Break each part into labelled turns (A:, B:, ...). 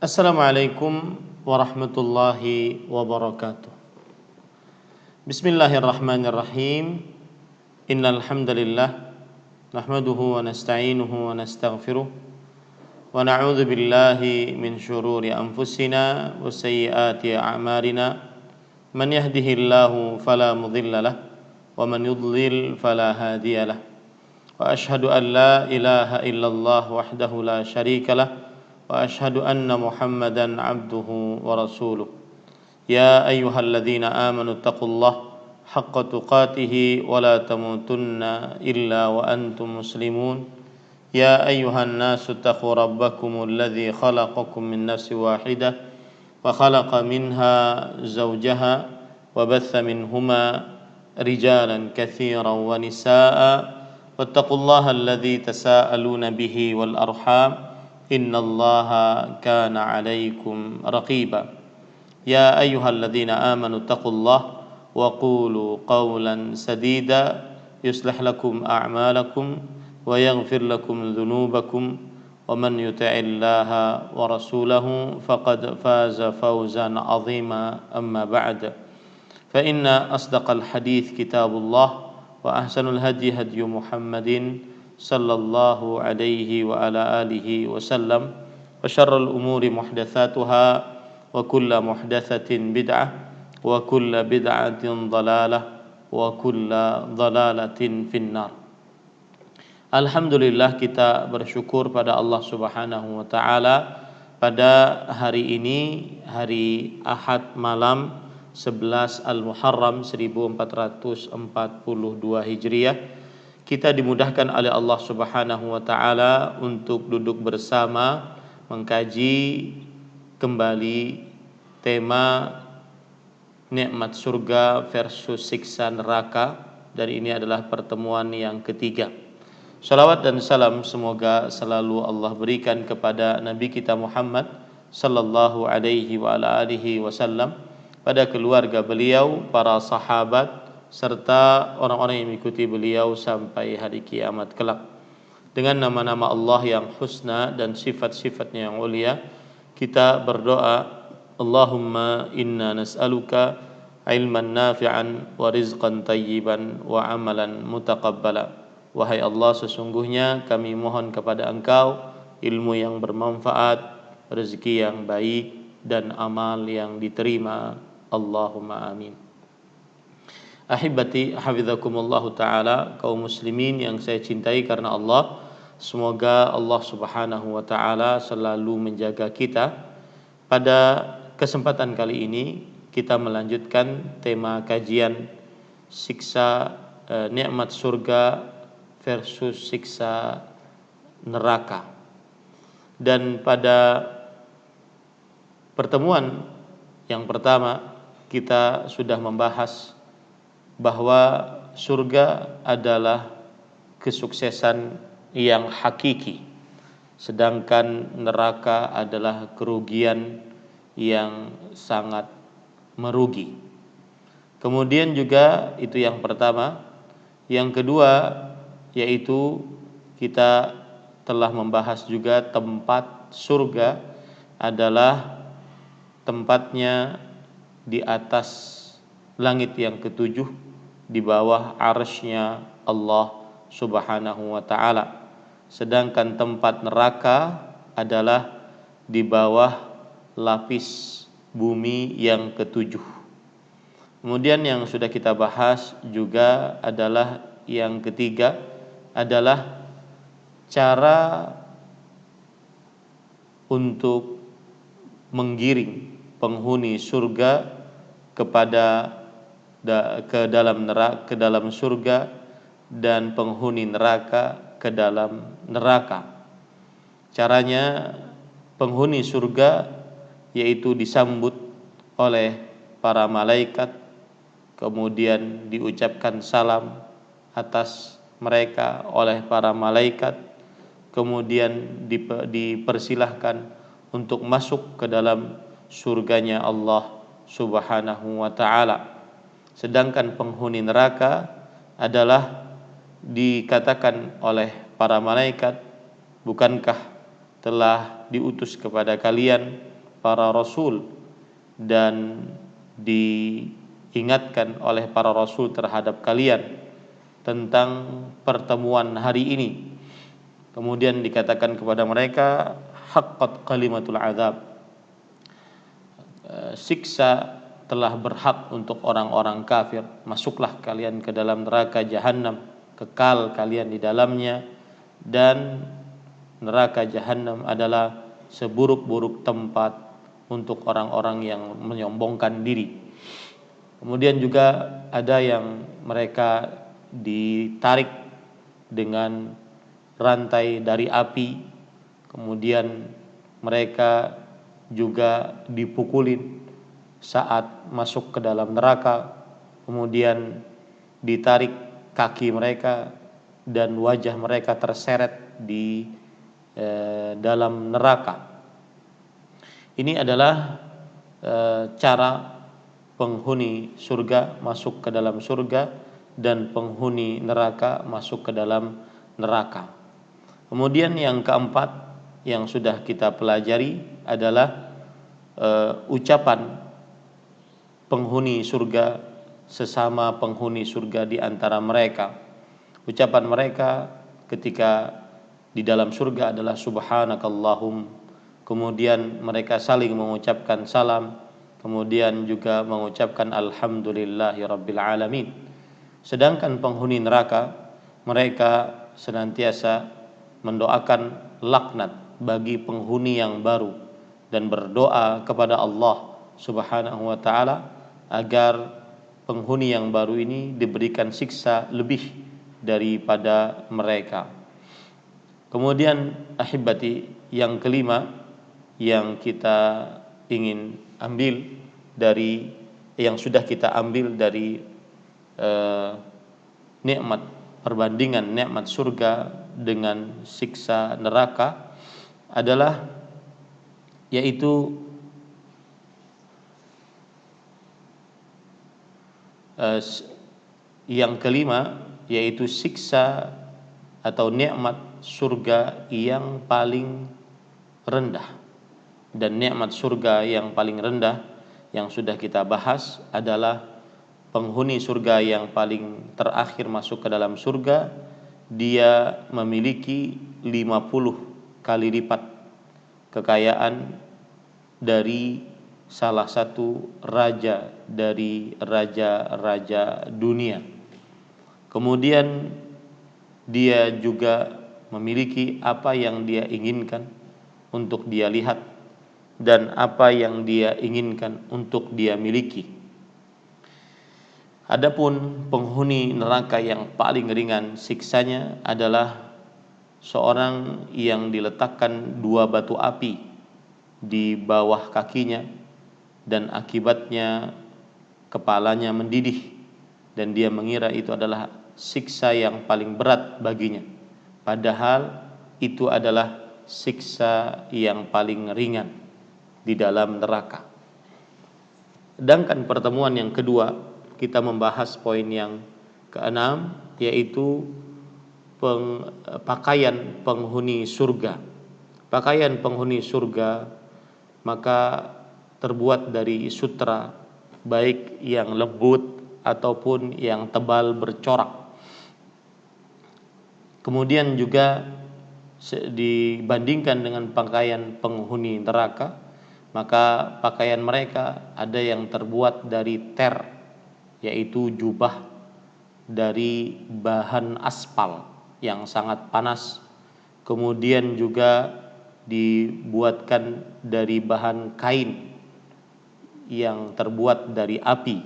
A: Assalamualaikum warahmatullahi wabarakatuh. Bismillahirrahmanirrahim. Innal hamdalillah nahmaduhu wa nasta'inuhu wa nastaghfiruh wa na'udzu billahi min shururi anfusina wa sayyiati a'malina. Man yahdihillahu fala mudilla lahu wa man yudlil fala hadiya lahu. Wa ashhadu an la ilaha illallah wahdahu la syarika lahu wa ashhadu anna Muhammadan abduhu wa rasuluh. Ya ayyuhalladzina amanu taqullaha haqqa tuqatih wa la tamutunna illa wa antum muslimun. Ya ayyuhan nasu taqu rabbakumul ladzi khalaqakum min nafsin wahidah wa khalaqa minha zawjaha wa batha minhuma rijalan katsiran wa nisaa'a wattaqullaha alladzi tasaaluna bihi wal arham innallaha kana 'alaikum raqiba. Ya ayyuhalladzina amanu taqullaha wa qulu qawlan sadida yuslih lakum a'malakum wa yaghfir lakum dhunubakum wa man yuti'illaha wa rasulahu faqad faza fawzan 'azima. Amma ba'd. Fa inna asdaqal hadits kitabullah wa ahsanul hadi hadyu Muhammadin sallallahu alaihi wa ala alihi wasallam wa syarrul umuri muhdatsatuha wa kullu muhdatsatin bid'ah wa kullu bid'atin dhalalah wa kullu dhalalatin finnar. Alhamdulillah, kita bersyukur pada Allah Subhanahu wa taala pada hari ini, hari Ahad malam 11 Al-Muharram 1442 Hijriah, kita dimudahkan oleh Allah Subhanahu wa taala untuk duduk bersama mengkaji kembali tema nikmat surga versus siksa neraka, dan ini adalah pertemuan yang ketiga. Salawat dan salam semoga selalu Allah berikan kepada Nabi kita Muhammad sallallahu alaihi wa ala alihi wasallam, pada keluarga beliau, para sahabat, serta orang-orang yang mengikuti beliau sampai hari kiamat kelak. Dengan nama-nama Allah yang husna dan sifat-sifatnya yang mulia, kita berdoa, Allahumma inna nas'aluka ilman nafi'an wa rizqan tayyiban wa amalan mutaqabbala. Wahai Allah, sesungguhnya kami mohon kepada Engkau ilmu yang bermanfaat, rezeki yang baik, dan amal yang diterima. Allahumma amin. Ahibati hafizakumullahu ta'ala, kaum muslimin yang saya cintai karena Allah, semoga Allah Subhanahu wa ta'ala selalu menjaga kita. Pada kesempatan kali ini kita melanjutkan tema kajian siksa nikmat surga versus siksa neraka. Dan pada pertemuan yang pertama kita sudah membahas bahwa surga adalah kesuksesan yang hakiki, sedangkan neraka adalah kerugian yang sangat merugi. Kemudian juga itu yang pertama. Yang kedua yaitu kita telah membahas juga tempat surga adalah tempatnya di atas langit yang ketujuh, di bawah arsy-Nya Allah Subhanahu wa ta'ala. Sedangkan tempat neraka adalah di bawah lapis bumi yang ketujuh. Kemudian yang sudah kita bahas juga adalah yang ketiga adalah cara untuk menggiring penghuni surga ke dalam surga, dan penghuni neraka ke dalam neraka. Caranya, penghuni surga yaitu disambut oleh para malaikat, kemudian diucapkan salam atas mereka oleh para malaikat, kemudian dipersilahkan untuk masuk ke dalam surganya Allah Subhanahu wa ta'ala. Sedangkan penghuni neraka adalah dikatakan oleh para malaikat, bukankah telah diutus kepada kalian para rasul dan diingatkan oleh para rasul terhadap kalian tentang pertemuan hari ini. Kemudian dikatakan kepada mereka, haqqat kalimatul azab, siksa telah berhak untuk orang-orang kafir, masuklah kalian ke dalam neraka jahanam, kekal kalian di dalamnya, dan neraka jahanam adalah seburuk-buruk tempat untuk orang-orang yang menyombongkan diri. Kemudian juga ada yang mereka ditarik dengan rantai dari api, kemudian mereka juga dipukulin saat masuk ke dalam neraka, kemudian ditarik kaki mereka dan wajah mereka terseret di dalam neraka. Ini adalah cara penghuni surga masuk ke dalam surga dan penghuni neraka masuk ke dalam neraka. Kemudian yang keempat yang sudah kita pelajari adalah ucapan penghuni surga sesama penghuni surga di antara mereka. Ucapan mereka ketika di dalam surga adalah subhanakallahum. Kemudian mereka saling mengucapkan salam, kemudian juga mengucapkan alhamdulillahi rabbil alamin. Sedangkan penghuni neraka, mereka senantiasa mendoakan laknat bagi penghuni yang baru dan berdoa kepada Allah Subhanahu wa taala agar penghuni yang baru ini diberikan siksa lebih daripada mereka. Kemudian ahibati, yang kelima yang kita ingin ambil dari yang sudah kita ambil dari nikmat, perbandingan nikmat surga dengan siksa neraka adalah yaitu yang kelima, yaitu siksa atau nikmat surga yang paling rendah. Dan nikmat surga yang paling rendah yang sudah kita bahas adalah penghuni surga yang paling terakhir masuk ke dalam surga, dia memiliki 50 kali lipat kekayaan dari salah satu raja dari raja-raja dunia. Kemudian dia juga memiliki apa yang dia inginkan untuk dia lihat dan apa yang dia inginkan untuk dia miliki. Adapun penghuni neraka yang paling ringan siksanya adalah seorang yang diletakkan 2 batu api di bawah kakinya dan akibatnya kepalanya mendidih dan dia mengira itu adalah siksa yang paling berat baginya, padahal itu adalah siksa yang paling ringan di dalam neraka. Sedangkan pertemuan yang kedua kita membahas poin yang keenam, yaitu pakaian penghuni surga. Pakaian penghuni surga maka terbuat dari sutra, baik yang lembut ataupun yang tebal bercorak. Kemudian juga dibandingkan dengan pakaian penghuni neraka, maka pakaian mereka ada yang terbuat dari ter, yaitu jubah dari bahan aspal yang sangat panas, kemudian juga dibuatkan dari bahan kain yang terbuat dari api.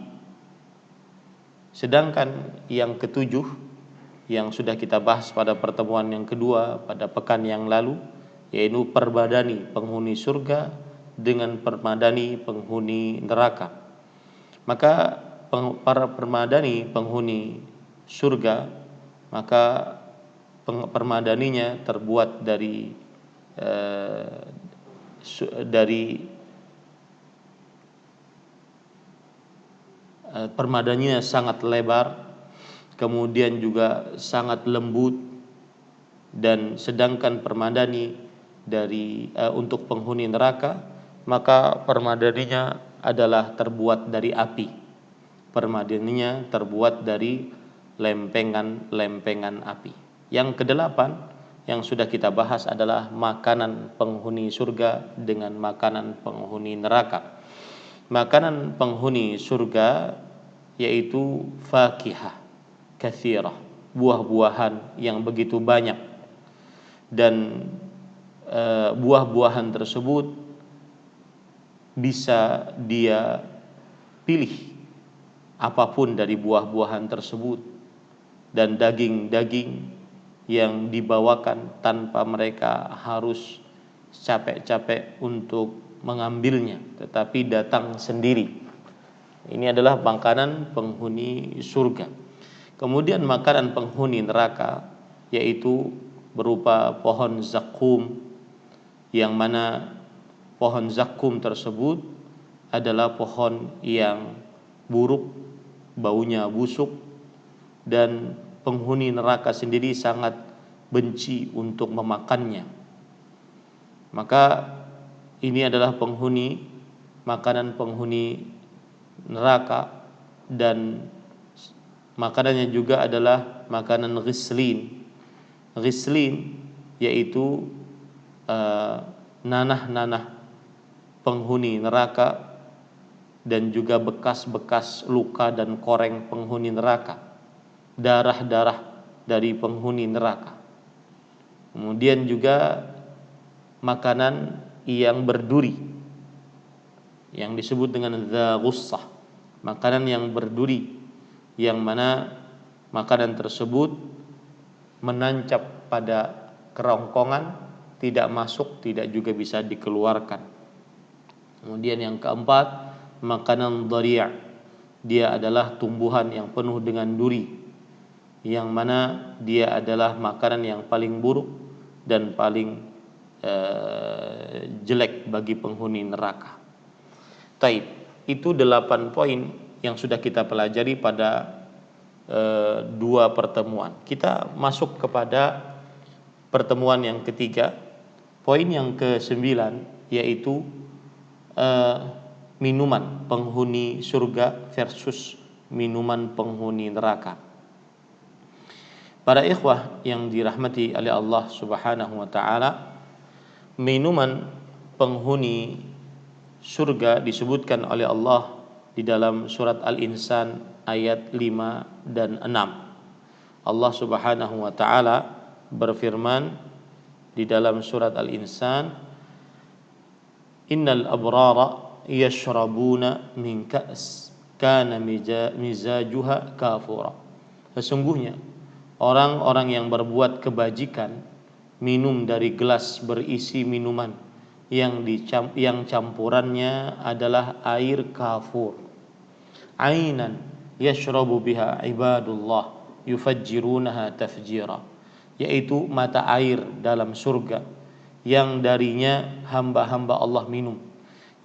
A: Sedangkan yang ketujuh yang sudah kita bahas pada pertemuan yang kedua pada pekan yang lalu, yaitu permadani penghuni surga dengan permadani penghuni neraka. Maka para permadani penghuni surga, maka permadaninya terbuat dari permadaninya sangat lebar, kemudian juga sangat lembut, dan sedangkan permadani dari untuk penghuni neraka maka permadaninya adalah terbuat dari api. Permadaninya terbuat dari lempengan-lempengan api. Yang kedelapan yang sudah kita bahas adalah makanan penghuni surga dengan makanan penghuni neraka. Makanan penghuni surga yaitu fakihah katsirah, buah-buahan yang begitu banyak, dan buah-buahan tersebut bisa dia pilih apapun dari buah-buahan tersebut, dan daging-daging yang dibawakan tanpa mereka harus capek-capek untuk mengambilnya, tetapi datang sendiri. Ini adalah makanan penghuni surga. Kemudian makanan penghuni neraka yaitu berupa pohon zakum, yang mana pohon zakum tersebut adalah pohon yang buruk, baunya busuk, dan penghuni neraka sendiri sangat benci untuk memakannya. Maka ini adalah makanan penghuni neraka, dan makanannya juga adalah makanan ghislin. Ghislin yaitu nanah-nanah penghuni neraka dan juga bekas-bekas luka dan koreng penghuni neraka, darah-darah dari penghuni neraka. Kemudian juga makanan yang berduri yang disebut dengan dzagussah, makanan yang berduri, yang mana makanan tersebut menancap pada kerongkongan, tidak masuk, tidak juga bisa dikeluarkan. Kemudian yang keempat, makanan dhari', dia adalah tumbuhan yang penuh dengan duri, yang mana dia adalah makanan yang paling buruk dan paling jelek bagi penghuni neraka. Taib, itu 8 poin yang sudah kita pelajari pada 2 pertemuan. Kita masuk kepada pertemuan yang ketiga, poin yang ke-9, yaitu minuman penghuni surga versus minuman penghuni neraka. Para ikhwah yang dirahmati oleh Allah Subhanahu wa taala, minuman penghuni surga disebutkan oleh Allah di dalam surat Al-Insan ayat 5 dan 6. Allah Subhanahu wa taala berfirman di dalam surat Al-Insan, innal abrara yashrabuna min ka's kana mizajuha kafura. Sesungguhnya orang-orang yang berbuat kebajikan minum dari gelas berisi minuman yang campurannya adalah air kafur. Ainan yashrabu biha ibadullah yufajjirunaha tafjira, yaitu mata air dalam surga yang darinya hamba-hamba Allah minum,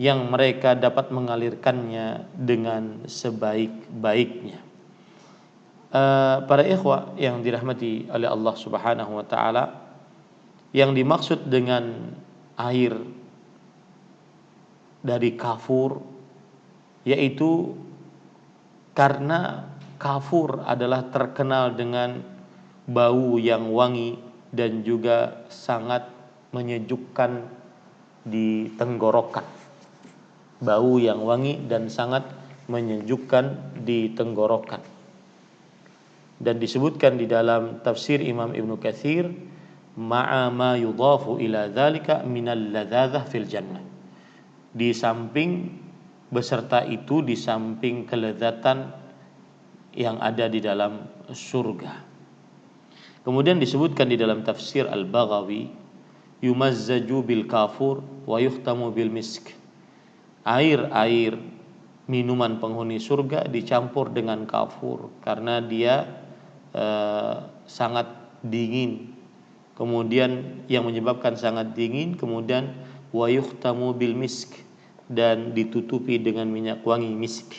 A: yang mereka dapat mengalirkannya dengan sebaik-baiknya. Para ikhwah yang dirahmati oleh Allah Subhanahu wa taala, yang dimaksud dengan air dari kafur yaitu karena kafur adalah terkenal dengan bau yang wangi dan juga sangat menyejukkan di tenggorokan. Bau yang wangi dan sangat menyejukkan di tenggorokan. Dan disebutkan di dalam tafsir Imam Ibnu Katsir, ma'a ma yudhafu ila dzalika minal ladzadzah fil jannah. Di samping beserta itu, di samping kelezatan yang ada di dalam surga. Kemudian disebutkan di dalam tafsir Al-Baghawi, yumazzaju bil kafur wa yuhtamu bil misk. Air-air minuman penghuni surga dicampur dengan kafur karena dia sangat dingin. Kemudian yang menyebabkan sangat dingin, kemudian wa yuhtamu bil misk, dan ditutupi dengan minyak wangi misk,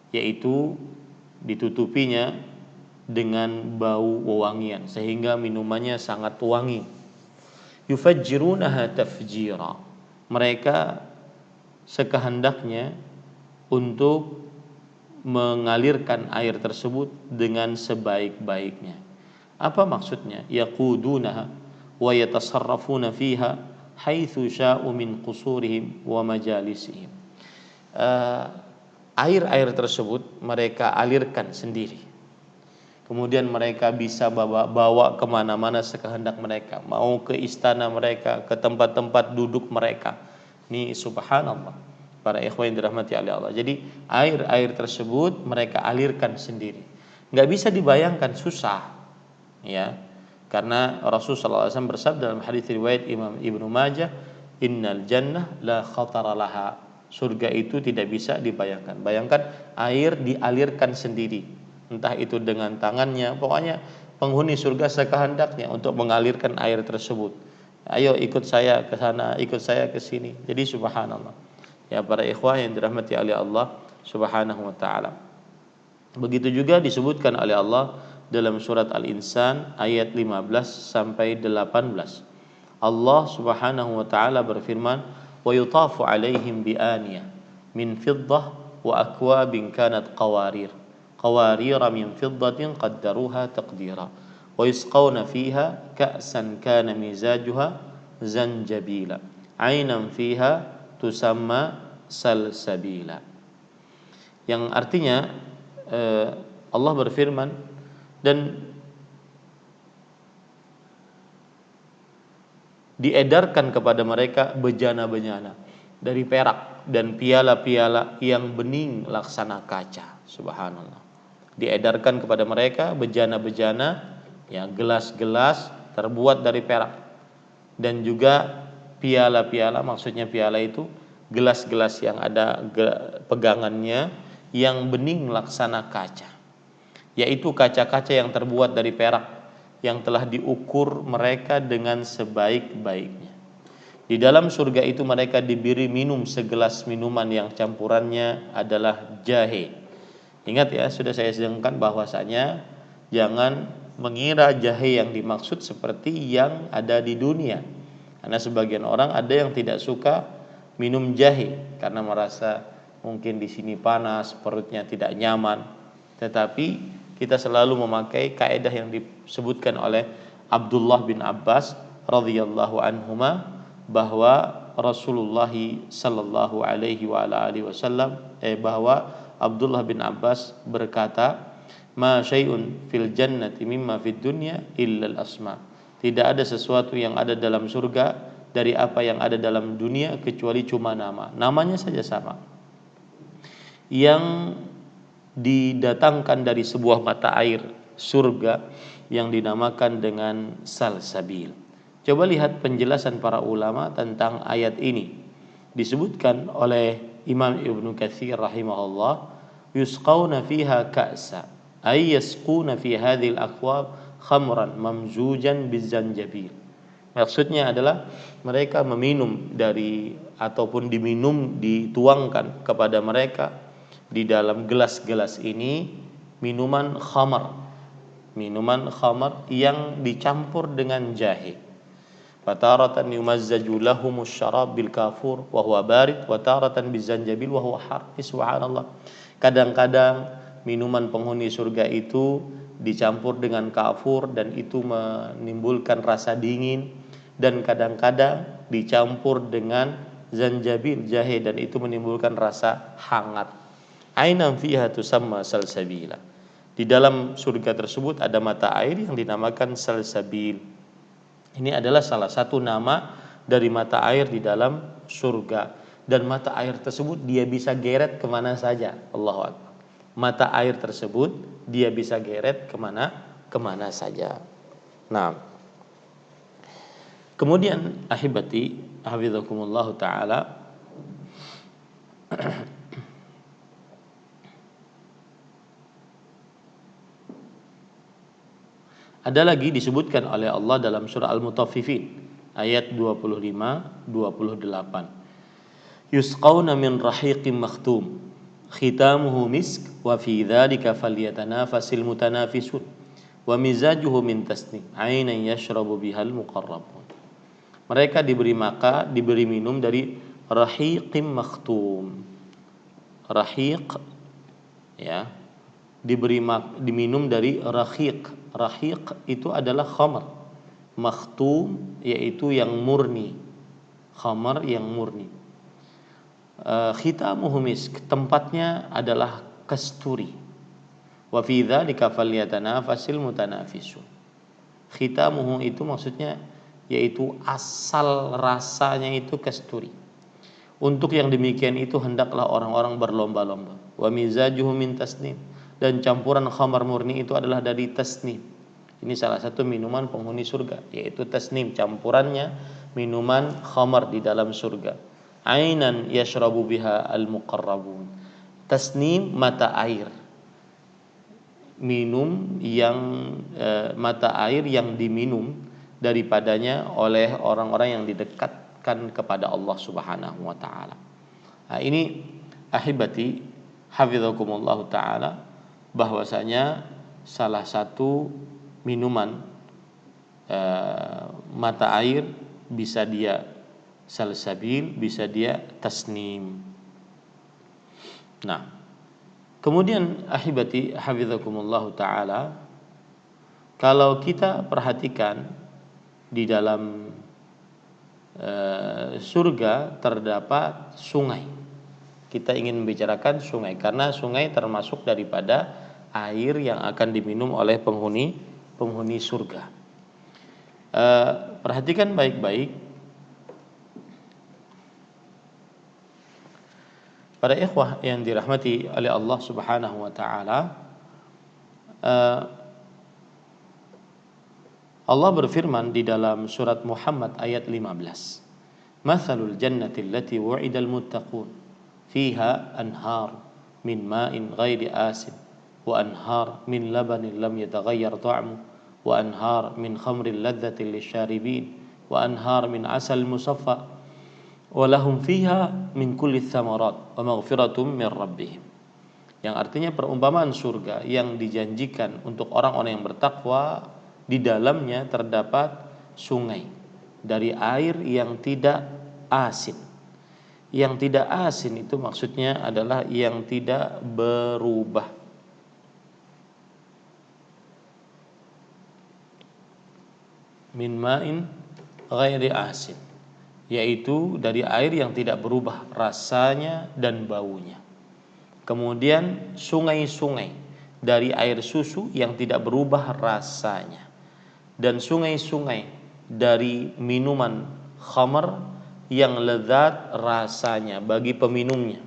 A: yaitu ditutupinya dengan bau wewangian sehingga minumannya sangat wangi. Yufajjirunaha tafjira, mereka sekehendaknya untuk mengalirkan air tersebut dengan sebaik-baiknya. Apa maksudnya? Yaqudunaha wa yatasarrafuna fiha haitsu sya'u min qusurihim wa majalisihim. Air-air tersebut mereka alirkan sendiri. Kemudian mereka bisa bawa kemana-mana sekehendak mereka. Mau ke istana mereka, ke tempat-tempat duduk mereka. Ini subhanallah, para ikhwan yang dirahmati oleh Allah. Jadi air-air tersebut mereka alirkan sendiri. Nggak bisa dibayangkan, susah, ya. Karena Rasulullah SAW bersabda dalam hadis riwayat Imam Ibnu Majah, innal jannah la khatara laha. Surga itu tidak bisa dibayangkan. Bayangkan air dialirkan sendiri, entah itu dengan tangannya, pokoknya penghuni surga sekehendaknya untuk mengalirkan air tersebut. Ayo ikut saya ke sana, ikut saya ke sini. Jadi subhanallah. Ya para ikhwah yang dirahmati oleh Allah Subhanahu wa taala. Begitu juga disebutkan oleh Allah dalam surat Al-Insan ayat 15 sampai 18. Allah Subhanahu wa taala berfirman, "Wa yutafu 'alaihim bi'aniyah min fiddah wa akwabin kanat qawarira min fiddatin qaddaruha taqdira wa yusqawna fiha ka'san kana mizajuha zanjabila 'ainan fiha tusamma salsabila." Yang artinya Allah berfirman, dan diedarkan kepada mereka bejana-bejana dari perak dan piala-piala yang bening laksana kaca. Subhanallah. Diedarkan kepada mereka bejana-bejana, ya, gelas-gelas terbuat dari perak, dan juga piala-piala, maksudnya piala itu gelas-gelas yang ada pegangannya yang bening laksana kaca, yaitu kaca-kaca yang terbuat dari perak yang telah diukur mereka dengan sebaik-baiknya. Di dalam surga itu mereka diberi minum segelas minuman yang campurannya adalah jahe. Ingat ya, sudah saya sedangkan bahwasanya jangan mengira jahe yang dimaksud seperti yang ada di dunia. Karena sebagian orang ada yang tidak suka minum jahe karena merasa mungkin di sini panas, perutnya tidak nyaman. Tetapi kita selalu memakai kaidah yang disebutkan oleh Abdullah bin Abbas radhiyallahu anhuma, bahwa Rasulullah sallallahu alaihi wasallam bahwa Abdullah bin Abbas berkata, "Ma syai'un fil jannati mimma fid dunya illa al-asma." Tidak ada sesuatu yang ada dalam surga dari apa yang ada dalam dunia kecuali cuma nama. Namanya saja sama. Yang didatangkan dari sebuah mata air surga yang dinamakan dengan salsabil. Coba lihat penjelasan para ulama tentang ayat ini. Disebutkan oleh Imam Ibnu Katsir rahimahullah, yusqawna fiha ka'sa ay yasquna fi hadhil aqwab khamran mamzujan bizanjabil. Maksudnya adalah mereka meminum dari ataupun diminum, dituangkan kepada mereka di dalam gelas-gelas ini minuman khamar yang dicampur dengan jahe. Fataratan yumazzaju lahumus syarab bil kafur wa huwa barid wa taratan bizanjabil wa huwa har. Subhanallah. Kadang-kadang minuman penghuni surga itu dicampur dengan kafur dan itu menimbulkan rasa dingin, dan kadang-kadang dicampur dengan zanjabil, jahe, dan itu menimbulkan rasa hangat. Ainan fiha tusamma salsabila. Di dalam surga tersebut ada mata air yang dinamakan salsabil. Ini adalah salah satu nama dari mata air di dalam surga. Dan mata air tersebut dia bisa geret kemana saja. Allahu Akbar. Mata air tersebut dia bisa geret kemana saja. Nah, kemudian ahibati hafizakumullah ta'ala, ada lagi disebutkan oleh Allah dalam surah Al-Mutaffifin ayat 25-28. Yusqawna min rahiqim makhtum khitamuhu misk wa fi dzalika falyatanafasil mutanafisun wa mizajuhu min tasnim 'ainan yashrabu bihal muqarrabun. Mereka diberi minum dari rahiqim makhtum. Rahiq, ya, diminum dari rahiq. Rahiq itu adalah khamar. Makhtum yaitu yang murni. Khamar yang murni. Khitamuhu misk, tempatnya adalah kasturi. Wa fi dzalika falyatanafasil mutanafisun. Khitamuhu itu maksudnya yaitu asal rasanya itu kasturi. Untuk yang demikian itu hendaklah orang-orang berlomba-lomba. Wa mizajuhu min tasnim, dan campuran khamar murni itu adalah dari tasnim. Ini salah satu minuman penghuni surga, yaitu tasnim, campurannya minuman khamar di dalam surga. Ainan yashrabu biha al-muqarrabun. Tasnim, mata air. Minum yang mata air yang diminum daripadanya oleh orang-orang yang didekatkan kepada Allah Subhanahu wa taala. Nah, ini ahibati hafizakumullah taala, bahwasanya salah satu minuman mata air bisa dia salsabil, bisa dia tasnim. Nah, kemudian ahibati hafizakumullah taala, kalau kita perhatikan di dalam surga terdapat sungai. Kita ingin membicarakan sungai karena sungai termasuk daripada air yang akan diminum oleh penghuni surga. Perhatikan baik-baik, para ikhwah yang dirahmati oleh Allah Subhanahu wa taala. Allah berfirman di dalam surat Muhammad ayat 15. Mathalul jannati allati wu'idal muttaqun fiha anhar min ma'in ghairi asin wa anhar min labanin lam yataghayyar ta'mu wa anhar min khamrin ladzatin lisyaribin wa anhar min asal musaffa wa lahum fiha min kulli thamarat wa maghfiratum min rabbihim. Yang artinya perumpamaan surga yang dijanjikan untuk orang-orang yang bertakwa, di dalamnya terdapat sungai dari air yang tidak asin. Yang tidak asin itu maksudnya adalah yang tidak berubah. Min ma'in ghairi asin, yaitu dari air yang tidak berubah rasanya dan baunya. Kemudian sungai-sungai dari air susu yang tidak berubah rasanya, dan sungai-sungai dari minuman khamar yang lezat rasanya bagi peminumnya,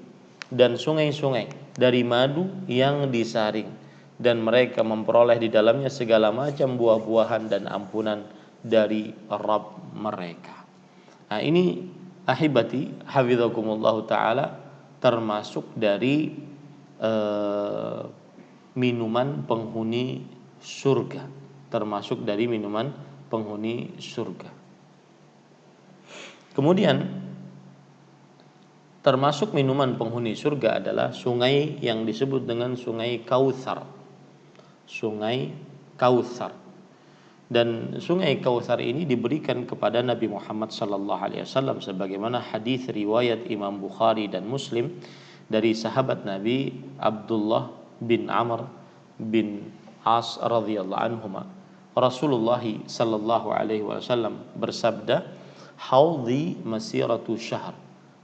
A: dan sungai-sungai dari madu yang disaring, dan mereka memperoleh di dalamnya segala macam buah-buahan dan ampunan dari Rabb mereka. Nah, ini ahibati hafizakumullah taala termasuk dari minuman penghuni surga. Termasuk dari minuman penghuni surga. Kemudian termasuk minuman penghuni surga adalah sungai yang disebut dengan sungai Kautsar. Sungai Kautsar. Dan sungai Kautsar ini diberikan kepada Nabi Muhammad SAW sebagaimana hadis riwayat Imam Bukhari dan Muslim dari sahabat Nabi Abdullah bin Amr bin As radhiyallahu anhuma. Rasulullah sallallahu alaihi wasallam bersabda, "Haudhi masiratu syahr,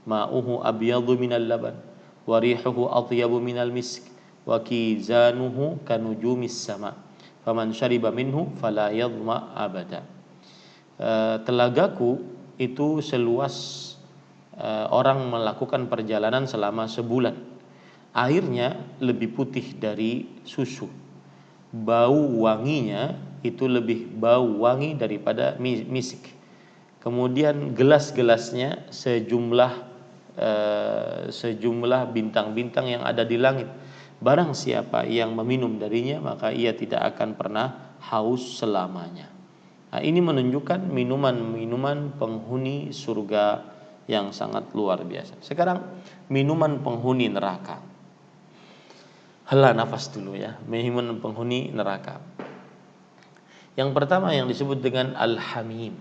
A: ma'uhu abyadu minal laban, wa rihuhu atyabu minal misk, wa kizanuhu kanujumis sama, faman syariba minhu fala yadhma abada." Telagaku itu seluas orang melakukan perjalanan selama sebulan. Airnya lebih putih dari susu. Bau wanginya itu lebih bau wangi daripada misik. Kemudian gelas-gelasnya sejumlah bintang-bintang yang ada di langit. Barang siapa yang meminum darinya maka ia tidak akan pernah haus selamanya. Nah, ini menunjukkan minuman-minuman penghuni surga yang sangat luar biasa. Sekarang minuman penghuni neraka. Hela nafas dulu ya, minuman penghuni neraka. Yang pertama yang disebut dengan Al-Hamim.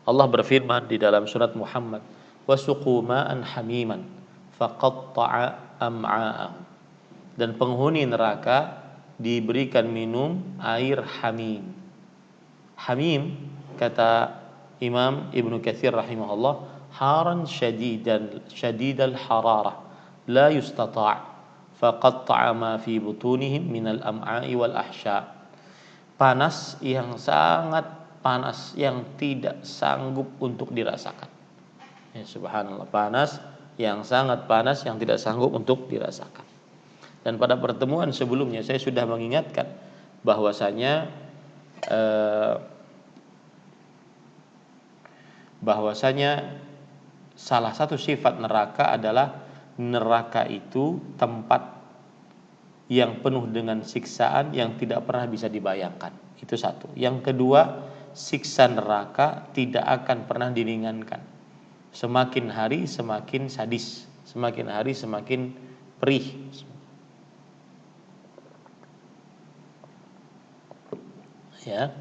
A: Allah berfirman di dalam surat Muhammad wasuqu ma'an hamiman faqatta'a am'a'ahum. Dan penghuni neraka diberikan minum air hamim. Hamim, kata Imam Ibnu Katsir rahimahullah, haran syadidal hararah la yustata' faqatta'a ma fi butunihim minal am'a'i wal ahsya. Panas yang sangat panas yang tidak sanggup untuk dirasakan. Ya, subhanallah, panas yang sangat panas yang tidak sanggup untuk dirasakan. Dan pada pertemuan sebelumnya saya sudah mengingatkan bahwasanya salah satu sifat neraka adalah neraka itu tempat yang penuh dengan siksaan yang tidak pernah bisa dibayangkan. Itu satu. Yang kedua, siksa neraka tidak akan pernah diringankan. Semakin hari semakin sadis, semakin hari semakin perih. Ya.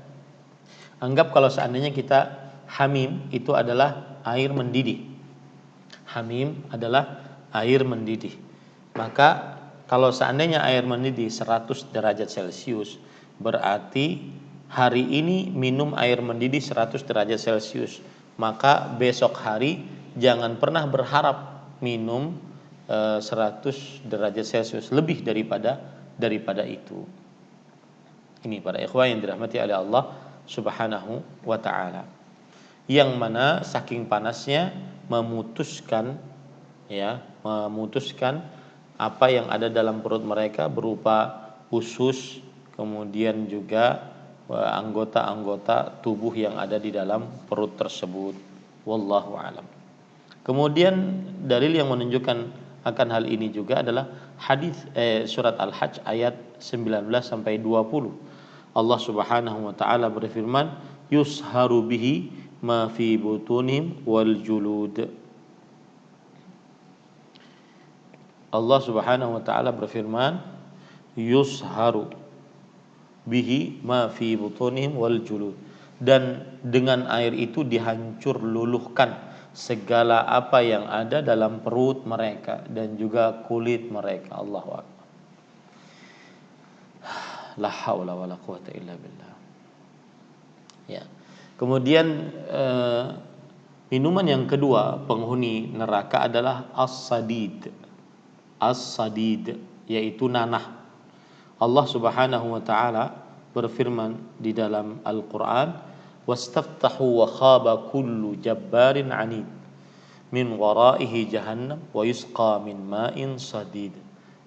A: Anggap kalau seandainya kita hamim itu adalah air mendidih. Hamim adalah air mendidih. Maka kalau seandainya air mendidih 100 derajat Celcius, berarti hari ini minum air mendidih 100 derajat Celcius. Maka besok hari jangan pernah berharap minum 100 derajat Celcius, lebih daripada itu. Ini para ikhwan yang dirahmati oleh Allah Subhanahu wa taala. Yang mana saking panasnya memutuskan apa yang ada dalam perut mereka berupa usus, kemudian juga anggota-anggota tubuh yang ada di dalam perut tersebut. Wallahu alam. Kemudian dalil yang menunjukkan akan hal ini juga adalah hadis surat Al-Hajj ayat 19 sampai 20. Allah Subhanahu wa taala berfirman, yusharu bihi ma fi butunihim wal julud. Allah Subhanahu wa taala berfirman, yusharu bihi ma fi butunihim wal julud. Dan dengan air itu dihancur luluhkan segala apa yang ada dalam perut mereka dan juga kulit mereka. Allahu akbar. La haula wala quwata illa billah. Ya. Kemudian minuman yang kedua penghuni neraka adalah as-sadid. As-sadid yaitu nanah. Allah Subhanahu wa taala berfirman di dalam Al-Qur'an, wastaftahu wa khaba kullu jabbarin 'anid min waraihi jahannam wa yusqa min ma'in sadid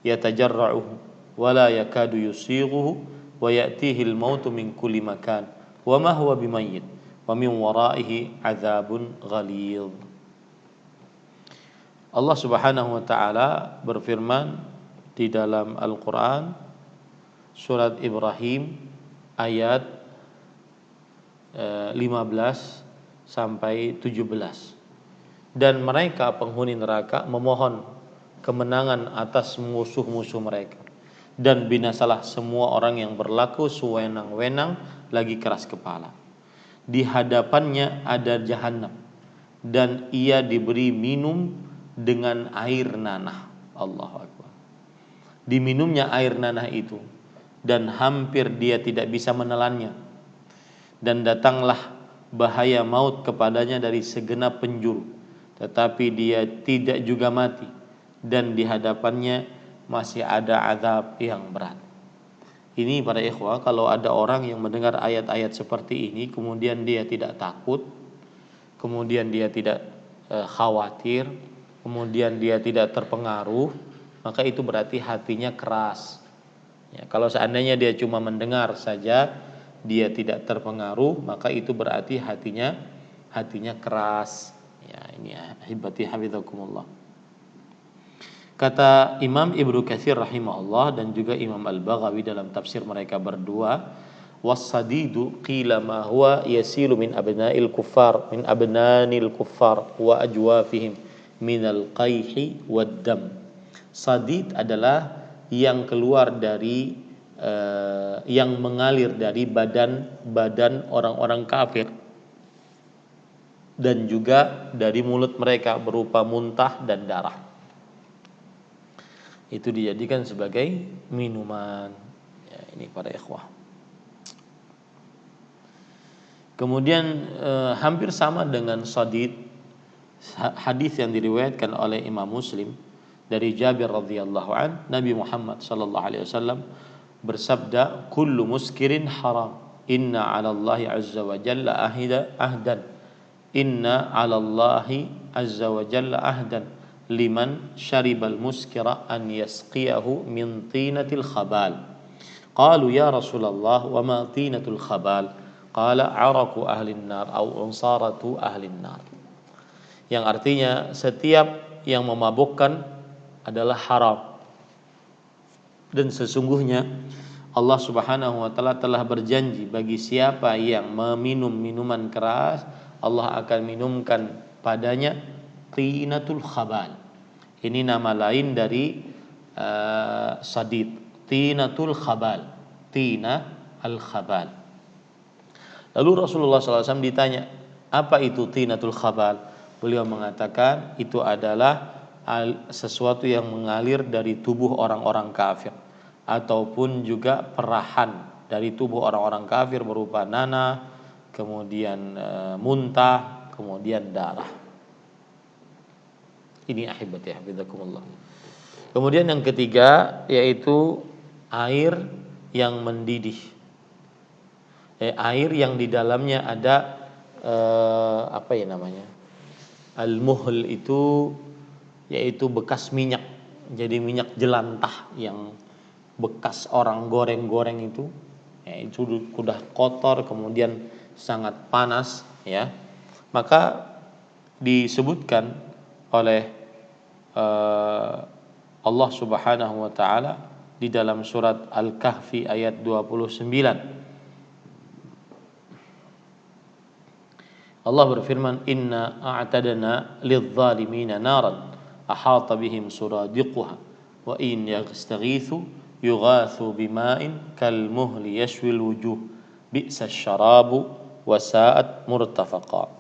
A: yatajarra'uhu wala yakadu yusighuhu wa ya'tihi al-mautu min kulli makan wa ma huwa bimayyit wa min waraihi 'adzabun ghalidh. Allah Subhanahu wa taala berfirman di dalam Al-Qur'an surat Ibrahim ayat 15 sampai 17. Dan mereka penghuni neraka memohon kemenangan atas musuh-musuh mereka. Dan binasalah semua orang yang berlaku sewenang-wenang lagi keras kepala. Di hadapannya ada jahanam dan ia diberi minum dengan air nanah. Allahu akbar. Diminumnya air nanah itu dan hampir dia tidak bisa menelannya. Dan datanglah bahaya maut kepadanya dari segenap penjuru, tetapi dia tidak juga mati, dan di hadapannya masih ada azab yang berat. Ini para ikhwah, kalau ada orang yang mendengar ayat-ayat seperti ini kemudian dia tidak takut, kemudian dia tidak khawatir, kemudian dia tidak terpengaruh, maka itu berarti hatinya keras. Ya, kalau seandainya dia cuma mendengar saja, dia tidak terpengaruh, maka itu berarti hatinya keras. Ya, ini ahibati hafizakumullah. Kata Imam Ibnu Katsir rahimahullah dan juga Imam Al-Baghawi dalam tafsir mereka berdua, was-sadidu qila ma huwa yasilu min abna'il kuffar wa ajwafihim minal qayhi wad dam. Sadid adalah yang keluar dari yang mengalir dari badan orang-orang kafir dan juga dari mulut mereka berupa muntah dan darah. Itu dijadikan sebagai minuman. Ya, ini para ikhwah. Kemudian hampir sama dengan sadid, hadis yang diriwayatkan oleh Imam Muslim dari Jabir radhiyallahu an, Nabi Muhammad sallallahu alaihi wasallam bersabda, kullu muskirin haram, inna 'ala Allahi 'azza wa jalla ahdan, inna 'ala Allahi 'azza wa jalla ahdan liman syaribal muskira an yasqiyahu min tinatil khabal. Qalu ya Rasulullah wa ma tinatul khabal? Qala 'araku ahlin nar au unsaratu ahlin nar. Yang artinya setiap yang memabukkan adalah haram. Dan sesungguhnya Allah Subhanahu wa taala telah berjanji bagi siapa yang meminum minuman keras, Allah akan minumkan padanya tinatul khabal. Ini nama lain dari sadid, tinatul khabal, tina al-khabal. Lalu Rasulullah SAW ditanya, apa itu tinatul khabal? Beliau mengatakan itu adalah sesuatu yang mengalir dari tubuh orang-orang kafir, ataupun juga perahan dari tubuh orang-orang kafir berupa nanah, kemudian muntah, kemudian darah. Ini ahibati hafizakumullah. Kemudian yang ketiga yaitu air yang mendidih. Air yang di dalamnya ada apa ya namanya? Al-muhl itu yaitu bekas minyak. Jadi minyak jelantah yang bekas orang goreng-goreng itu sudah kotor kemudian sangat panas ya. Maka disebutkan oleh Allah Subhanahu wa taala di dalam surat Al-Kahfi ayat 29. Allah berfirman, inna a'tadna lidh-dhalimina naran ahata bihim suradiquha wa in yaghtaghithu yughathu bima'in kalmuhli yashwil wujuh bi'sa syarabu wa sa'at murtafaqa.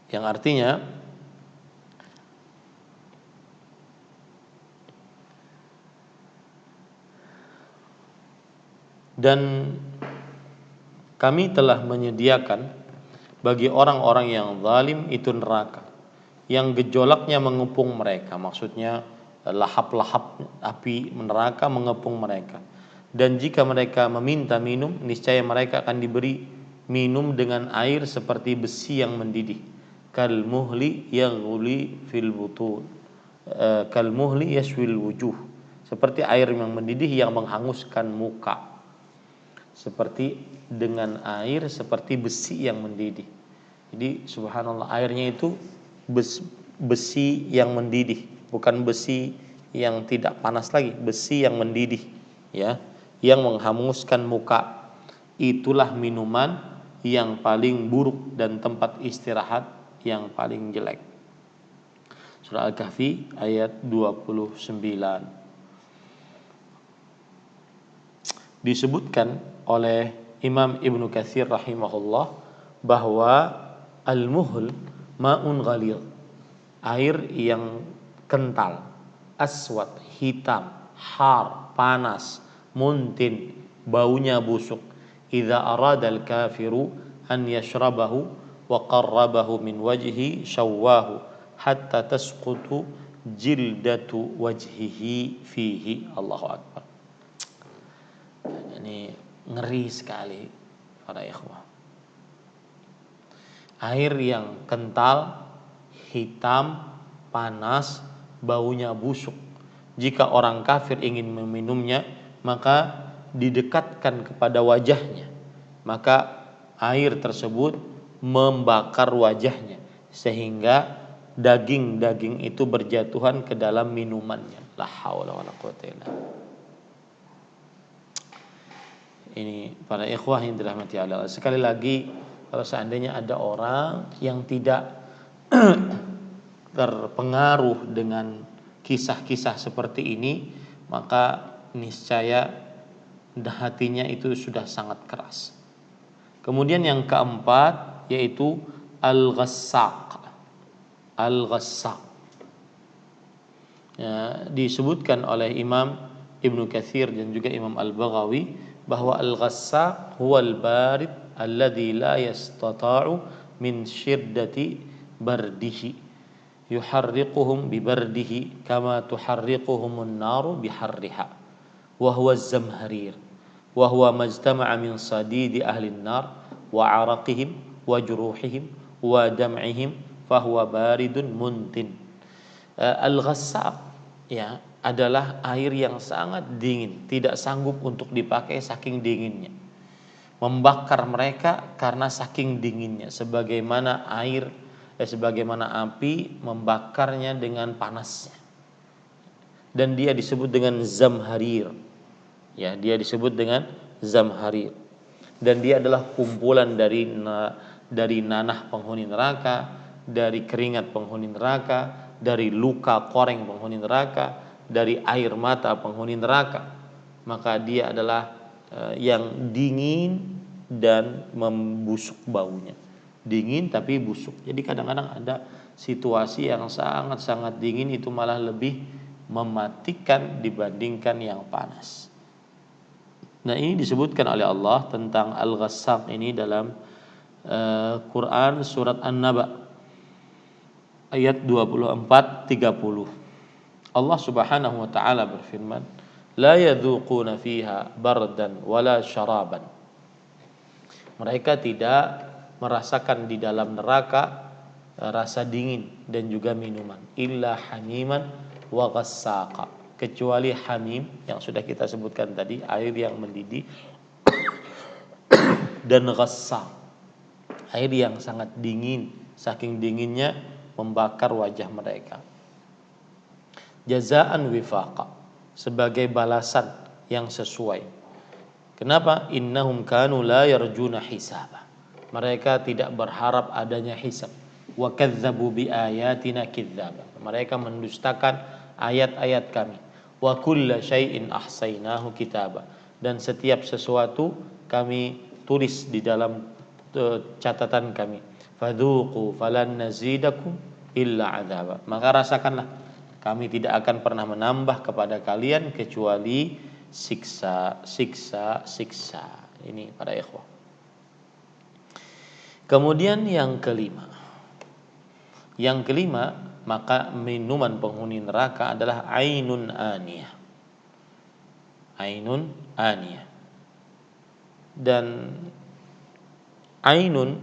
A: Yang artinya dan kami telah menyediakan bagi orang-orang yang zalim itu neraka yang gejolaknya mengepung mereka. Maksudnya lahap-lahap api neraka mengepung mereka. Dan jika mereka meminta minum, niscaya mereka akan diberi minum dengan air seperti besi yang mendidih. Kal muhli yaghli fil butun. Kal muhli yashwil wujuh. Seperti air yang mendidih yang menghanguskan muka. Seperti dengan air seperti besi yang mendidih. Jadi subhanallah, airnya itu besi yang mendidih, bukan besi yang tidak panas lagi, besi yang mendidih ya, yang menghanguskan muka. Itulah minuman yang paling buruk dan tempat istirahat yang paling jelek. Surah Al-Kahfi ayat 29. Disebutkan oleh Imam Ibnu Katsir rahimahullah bahwa al-muhl ma'un ghalidh, air yang kental, aswad, hitam, har, panas, muntin, baunya busuk. Idza arada al-kafiru an yashrabahu wa qarrabahu min wajhi shawwahu hatta tasqutu jildatu wajhihi fihi. Allahu akbar. Ini ngeri sekali para ikhwah. Air yang kental, hitam, panas, baunya busuk. Jika orang kafir ingin meminumnya, maka didekatkan kepada wajahnya. Maka air tersebut membakar wajahnya sehingga daging-daging itu berjatuhan ke dalam minumannya. La haula wala quwwata illa billah. Ini para ikhwah yang dirahmati Allah. Sekali lagi, kalau seandainya ada orang yang tidak terpengaruh dengan kisah-kisah seperti ini, maka niscaya hatinya itu sudah sangat keras. Kemudian yang keempat, yaitu Al-Ghassaq. Al-Ghassaq. Ya, disebutkan oleh Imam Ibnu Katsir dan juga Imam Al-Baghawi bahwa Al-Ghassaq huwal barid alladzi la yastata'u min syiddati bardihi yuharriquhum bi bardihi kama tuharriquhumun naru bi harriha wa huwa az-zamharir wa huwa majtama'a min sadidi ahli an-nar wa 'araqihim wa juruhihim wa dam'ihim fa huwa baridun muntin. Al-Ghassaq ya adalah air yang sangat dingin, tidak sanggup untuk dipakai saking dinginnya. Membakar mereka karena saking dinginnya, sebagaimana api membakarnya dengan panasnya. Dan dia disebut dengan zamharir. Ya, dia disebut dengan zamharir. Dan dia adalah kumpulan dari nanah penghuni neraka, dari keringat penghuni neraka, dari luka koreng penghuni neraka, dari air mata penghuni neraka. Maka dia adalah yang dingin dan membusuk baunya. Dingin tapi busuk. Jadi kadang-kadang ada situasi yang sangat-sangat dingin itu malah lebih mematikan dibandingkan yang panas. Nah, ini disebutkan oleh Allah tentang Al-Ghassaq ini dalam Quran surat An-Naba ayat 24-30. Allah Subhanahu wa taala berfirman, "La yadzuquna fiha bardan wala syaraban." Mereka tidak merasakan di dalam neraka rasa dingin dan juga minuman, illa hamiman wa ghassaqa, kecuali hamim yang sudah kita sebutkan tadi, air yang mendidih, dan ghassaq, air yang sangat dingin, saking dinginnya membakar wajah mereka. Jazaan wifaqa, sebagai balasan yang sesuai. Kenapa? Innahum kanu la yarjuna hisaba. Mereka tidak berharap adanya hisab. Wa kadzdzabu bi ayatina kidzaba. Mereka mendustakan ayat-ayat kami. Wa kulla syai'in ahsainahu kitaba. Dan setiap sesuatu kami tulis di dalam catatan kami. Fadzuqu falan nazidakum illa adzaba. Maka rasakanlah, kami tidak akan pernah menambah kepada kalian kecuali siksa. Ini para ikhwah. Kemudian yang kelima, maka minuman penghuni neraka adalah ainun aniyah. Ainun aniyah. Dan ainun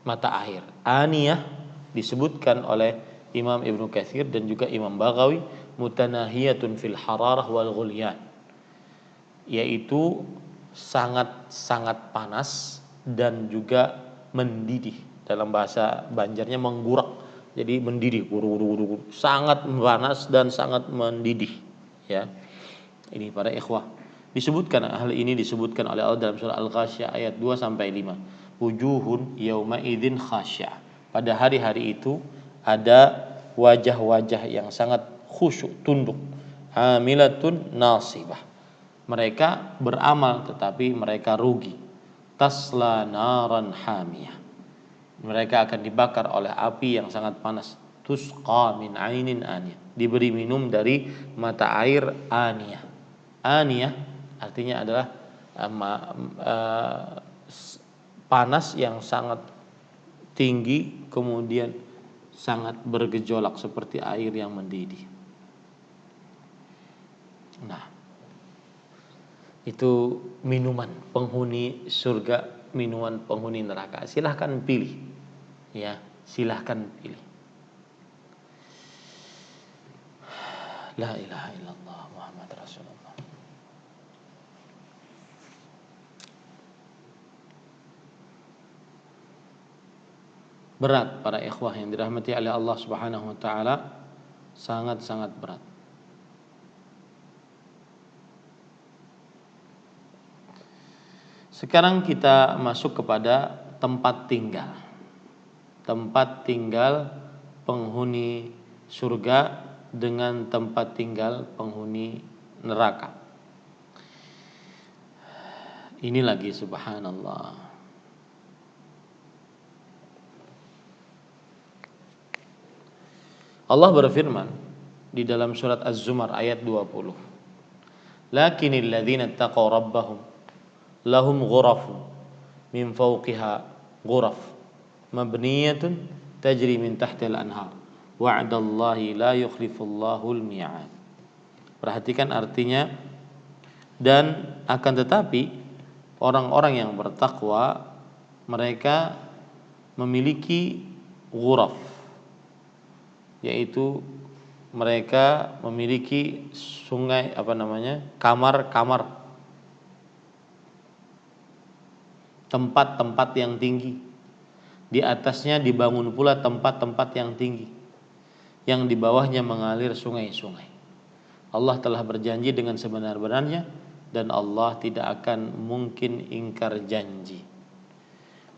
A: mata air, aniyah disebutkan oleh Imam Ibnu Katsir dan juga Imam Baghawi mutanahiyatun fil hararah wal ghulyan, yaitu sangat-sangat panas dan juga mendidih. Dalam bahasa Banjarnya menggurak, jadi mendidih, sangat panas dan sangat mendidih. Ya, ini para ikhwah disebutkan, hal ini disebutkan oleh Allah dalam surah Al-Ghasyiyah ayat 2-5. Wujuhun yauma idzin khasyah. Pada hari-hari itu ada wajah-wajah yang sangat khusyuk, tunduk. Amilatun nasibah. Mereka beramal tetapi mereka rugi. Tasla naran hamiyah. Mereka akan dibakar oleh api yang sangat panas. Tusqa min ainin aniyah. Diberi minum dari mata air aniyah. Aniyah artinya adalah panas yang sangat tinggi kemudian sangat bergejolak seperti air yang mendidih. Nah, itu minuman penghuni surga, minuman penghuni neraka. Silahkan pilih. Ya, silahkan pilih. La ilaha illallah Muhammad Rasulullah. Berat para ikhwah yang dirahmati oleh Allah Subhanahu wa taala, sangat-sangat berat. Sekarang kita masuk kepada tempat tinggal. Tempat tinggal penghuni surga dengan tempat tinggal penghuni neraka. Ini lagi subhanallah. Allah berfirman di dalam surat Az-Zumar ayat 20. Lakinnal ladzina taqaw rabbahum lahum ghurafun min fawqiha ghuraf mabniyatun tajri min tahtil anhar wa'dallahi la yukhlifullahu al-mi'ad. Perhatikan artinya, dan akan tetapi orang-orang yang bertakwa mereka memiliki ghuraf, yaitu mereka memiliki sungai kamar-kamar, tempat-tempat yang tinggi. Di atasnya dibangun pula tempat-tempat yang tinggi, yang di bawahnya mengalir sungai-sungai. Allah telah berjanji dengan sebenar-benarnya dan Allah tidak akan mungkin ingkar janji.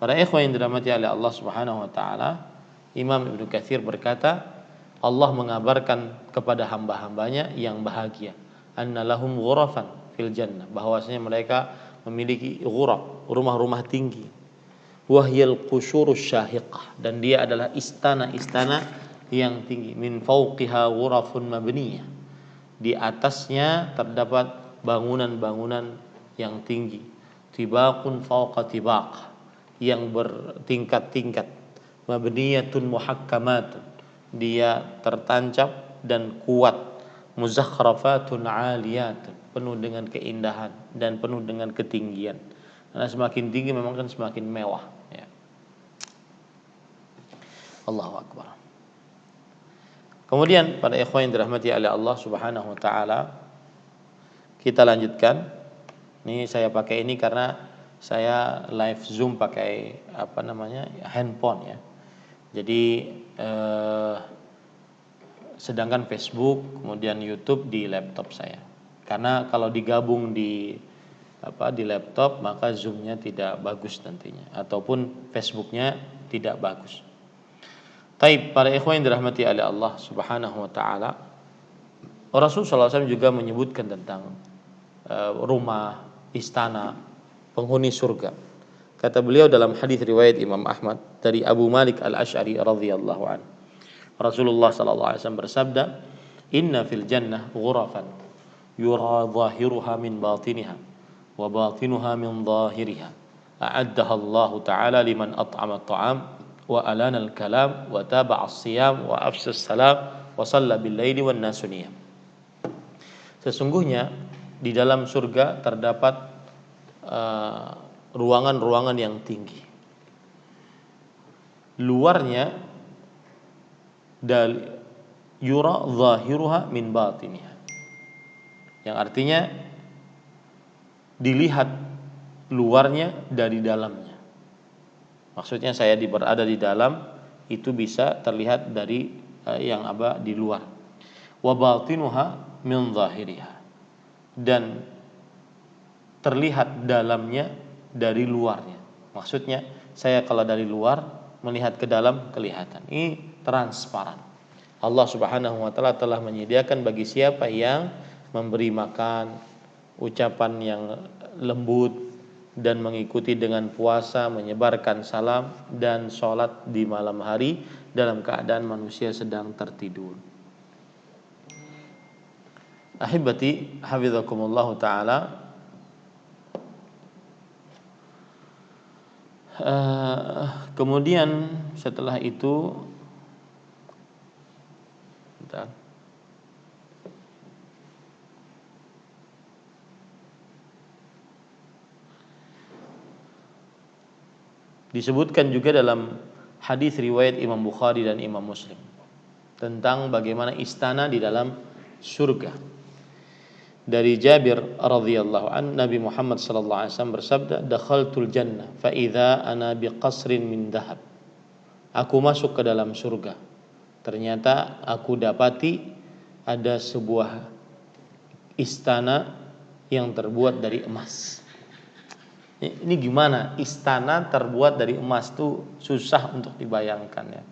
A: Para ikhwan yang dirahmati oleh Allah Subhanahu wa taala, Imam Ibnu Katsir berkata, Allah mengabarkan kepada hamba-hambanya yang bahagia, anna lahum ghurafan fil jannah, bahwasanya mereka memiliki ghuraf, rumah-rumah tinggi, wahyal qusyurus syahiqah, dan dia adalah istana-istana yang tinggi, min fauqiha ghurafun mabniyah, di atasnya terdapat bangunan-bangunan yang tinggi, tibaqun fauqa tibaq, yang bertingkat-tingkat, mabniyatun muhakkamatun, dia tertancap dan kuat, muzakhrafatun aliyatun, penuh dengan keindahan dan penuh dengan ketinggian. Karena semakin tinggi memang kan semakin mewah, ya. Allahu akbar. Kemudian pada ikhwan yang dirahmati oleh Allah Subhanahu wa taala, kita lanjutkan. Ini saya pakai ini karena saya live Zoom pakai handphone, ya. Jadi sedangkan Facebook kemudian YouTube di laptop saya. Karena kalau digabung di laptop maka Zoom-nya tidak bagus nantinya, ataupun Facebook-nya tidak bagus. Taib, para ikhwan yang dirahmati oleh Allah Subhanahu wa taala, Rasul sallallahu alaihi wasallam juga menyebutkan tentang rumah, istana penghuni surga. Kata beliau dalam hadis riwayat Imam Ahmad dari Abu Malik Al-Asy'ari radhiyallahu anhu, Rasulullah sallallahu alaihi wasallam bersabda, "Inna fil jannah ghurafan yura zahiruha min batiniha wa batinuha min zahiriha. A'addaha Allah Ta'ala liman at'ama at-ta'am wa alana al-kalam wa taba'a as-siyam wa afsha as-salam wa shalla bil-laili wan nasu niyam." Sesungguhnya di dalam surga terdapat ruangan-ruangan yang tinggi. Luarnya dari yura zahiruha min batiniha, yang artinya dilihat luarnya dari dalamnya. Maksudnya saya berada di dalam, itu bisa terlihat dari yang di luar. Wa batinuha min zahiriha, dan terlihat dalamnya dari luarnya. Maksudnya saya kalau dari luar melihat ke dalam kelihatan. Ini transparan. Allah Subhanahu wa taala telah menyediakan bagi siapa yang memberi makan, ucapan yang lembut, dan mengikuti dengan puasa, menyebarkan salam dan sholat di malam hari dalam keadaan manusia sedang tertidur. Ahibati hafizakumullah ta'ala, kemudian setelah itu disebutkan juga dalam hadis riwayat Imam Bukhari dan Imam Muslim tentang bagaimana istana di dalam surga. Dari Jabir radhiyallahu an, Nabi Muhammad sallallahu alaihi wasallam bersabda, "Dakhaltul jannah fa idza ana biqasrin min dhahab." Aku masuk ke dalam surga, ternyata aku dapati ada sebuah istana yang terbuat dari emas. Ini gimana istana terbuat dari emas, tuh susah untuk dibayangkan, ya.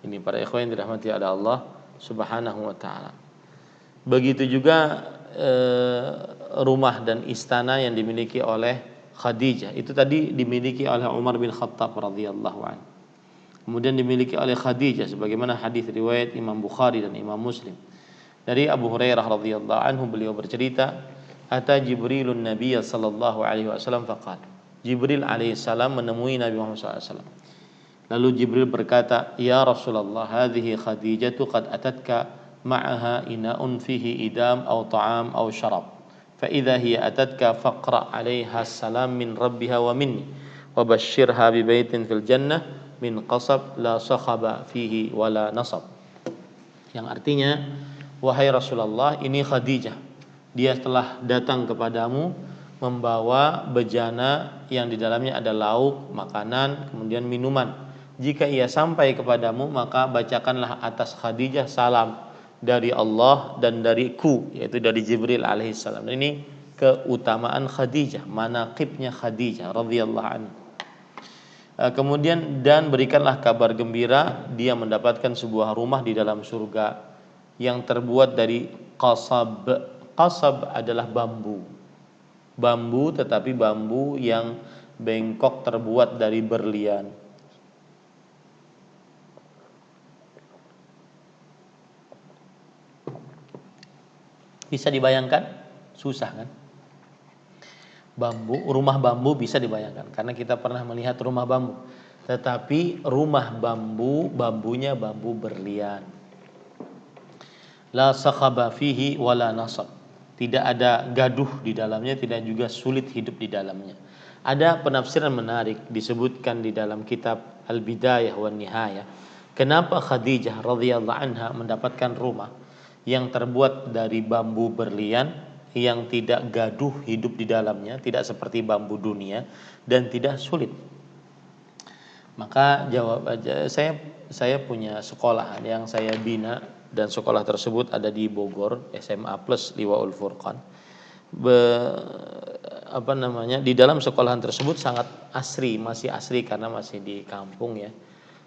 A: Ini para ikhwan yang dirahmati oleh Allah Subhanahu wa taala. Begitu juga rumah dan istana yang dimiliki oleh Khadijah, itu tadi dimiliki oleh Umar bin Khattab radhiyallahu anhu. Kemudian dimiliki oleh Khadijah sebagaimana hadis riwayat Imam Bukhari dan Imam Muslim. Dari Abu Hurairah radhiyallahu anhu beliau bercerita, "Ata Jibrilun Nabiyya sallallahu alaihi wasallam faqala." Jibril alaihi salam menemui Nabi Muhammad sallallahu alaihi wasallam. Lalu Jibril berkata, "Ya Rasulullah, hadhihi Khadijatu qad atatka ma'aha ina'un fihi idam aw ta'am aw syarab. Fa idza hiya atatka faqra 'alaiha salam min rabbiha wa minni wa basyirha bi baitin fil jannah min qasab la sakhaba fihi wala nasab." Yang artinya, wahai Rasulullah, ini Khadijah. Dia telah datang kepadamu membawa bejana yang di dalamnya ada lauk, makanan, kemudian minuman. Jika ia sampai kepadamu, maka bacakanlah atas Khadijah salam dari Allah dan dariku, yaitu dari Jibril alaihissalam. Ini keutamaan Khadijah, manaqibnya Khadijah radhiyallahu anha. Kemudian dan berikanlah kabar gembira, dia mendapatkan sebuah rumah di dalam surga yang terbuat dari qasab. Qasab adalah bambu. Bambu, tetapi bambu yang bengkok terbuat dari berlian. Bisa dibayangkan? Susah kan? Bambu, rumah bambu bisa dibayangkan karena kita pernah melihat rumah bambu. Tetapi rumah bambu, bambunya bambu berlian. La sakhaba fihi wala nasab. Tidak ada gaduh di dalamnya, tidak juga sulit hidup di dalamnya. Ada penafsiran menarik disebutkan di dalam kitab Al-Bidayah wan Nihayah. Kenapa Khadijah radhiyallahu anha mendapatkan rumah yang terbuat dari bambu berlian, yang tidak gaduh hidup di dalamnya, tidak seperti bambu dunia dan tidak sulit? Maka jawab aja, saya punya sekolah yang saya bina dan sekolah tersebut ada di Bogor, SMA Plus Liwaul Furqan. Di dalam sekolahan tersebut sangat asri, masih asri karena masih di kampung ya.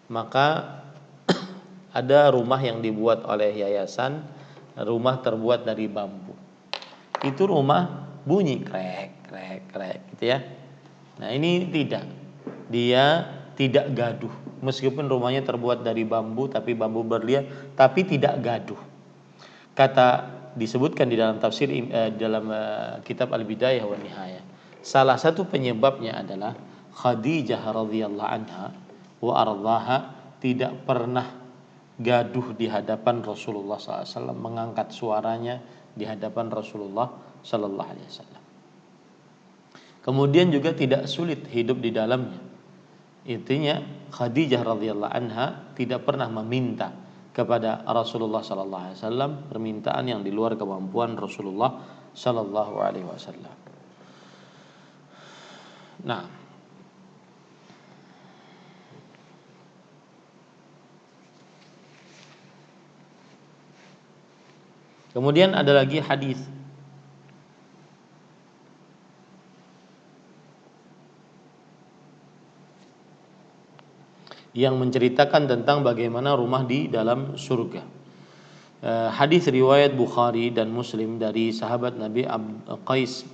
A: Maka ada rumah yang dibuat oleh yayasan, rumah terbuat dari bambu. Itu rumah bunyi krek krek krek gitu ya. Nah, ini tidak. Dia tidak gaduh. Meskipun rumahnya terbuat dari bambu tapi bambu berlian, tapi tidak gaduh. Kata disebutkan di dalam tafsir dalam kitab Al-Bidayah wan Nihayah. Salah satu penyebabnya adalah Khadijah radhiyallahu anha wa ardhaha tidak pernah gaduh di hadapan Rasulullah SAW, mengangkat suaranya di hadapan Rasulullah Sallallahu Alaihi Wasallam. Kemudian juga tidak sulit hidup di dalamnya. Intinya Khadijah radhiyallahu anha tidak pernah meminta kepada Rasulullah Sallallahu Alaihi Wasallam permintaan yang di luar kemampuan Rasulullah Sallallahu Alaihi Wasallam. Nah, kemudian ada lagi hadis yang menceritakan tentang bagaimana rumah di dalam surga. Hadis riwayat Bukhari dan Muslim dari sahabat Nabi Qais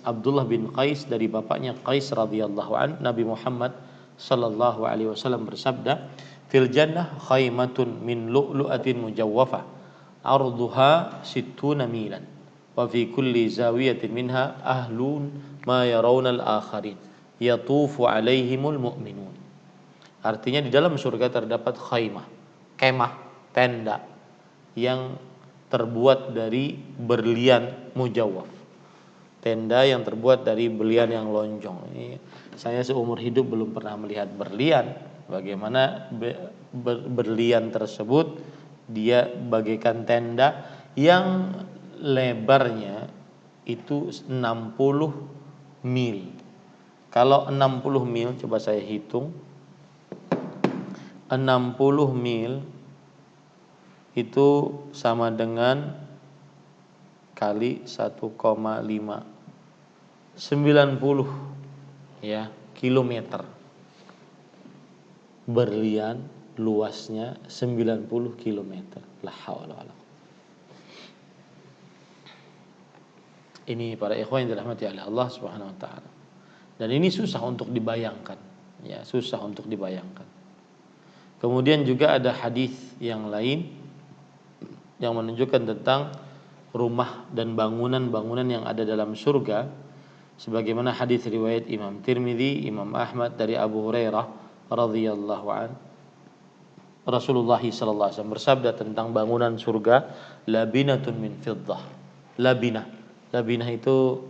A: Abdullah bin Qais dari bapaknya Qais radhiyallahu an, Nabi Muhammad sallallahu alaihi wasallam bersabda, "Fil jannah khaymatun min lu'lu'atin mujawwafah, arduha 60 milan, wa fi kulli zawiyatin minha ahlun ma yarawna al-akharin, yatufu alaihimul mu'minun." Artinya di dalam surga terdapat khaymah, kemah, tenda yang terbuat dari berlian mujawwaf. Tenda yang terbuat dari berlian yang lonjong. Ini saya seumur hidup belum pernah melihat berlian. Bagaimana berlian tersebut dia bagaikan tenda yang lebarnya itu 60 mil. Kalau 60 mil coba saya hitung. 60 mil itu sama dengan kali 1,5, 90 ya kilometer. Berlian luasnya 90 kilometer. La haula wala. Ini para ikhwan yang dirahmati oleh Allah Subhanahu wa taala. Dan ini susah untuk dibayangkan. Ya, susah untuk dibayangkan. Kemudian juga ada hadis yang lain yang menunjukkan tentang rumah dan bangunan-bangunan yang ada dalam surga, sebagaimana hadis riwayat Imam Tirmidzi, Imam Ahmad dari Abu Hurairah radhiyallahu an, Rasulullah sallallahu alaihi wasallam bersabda tentang bangunan surga, labinatun min fiddah. Labinah. Labinah itu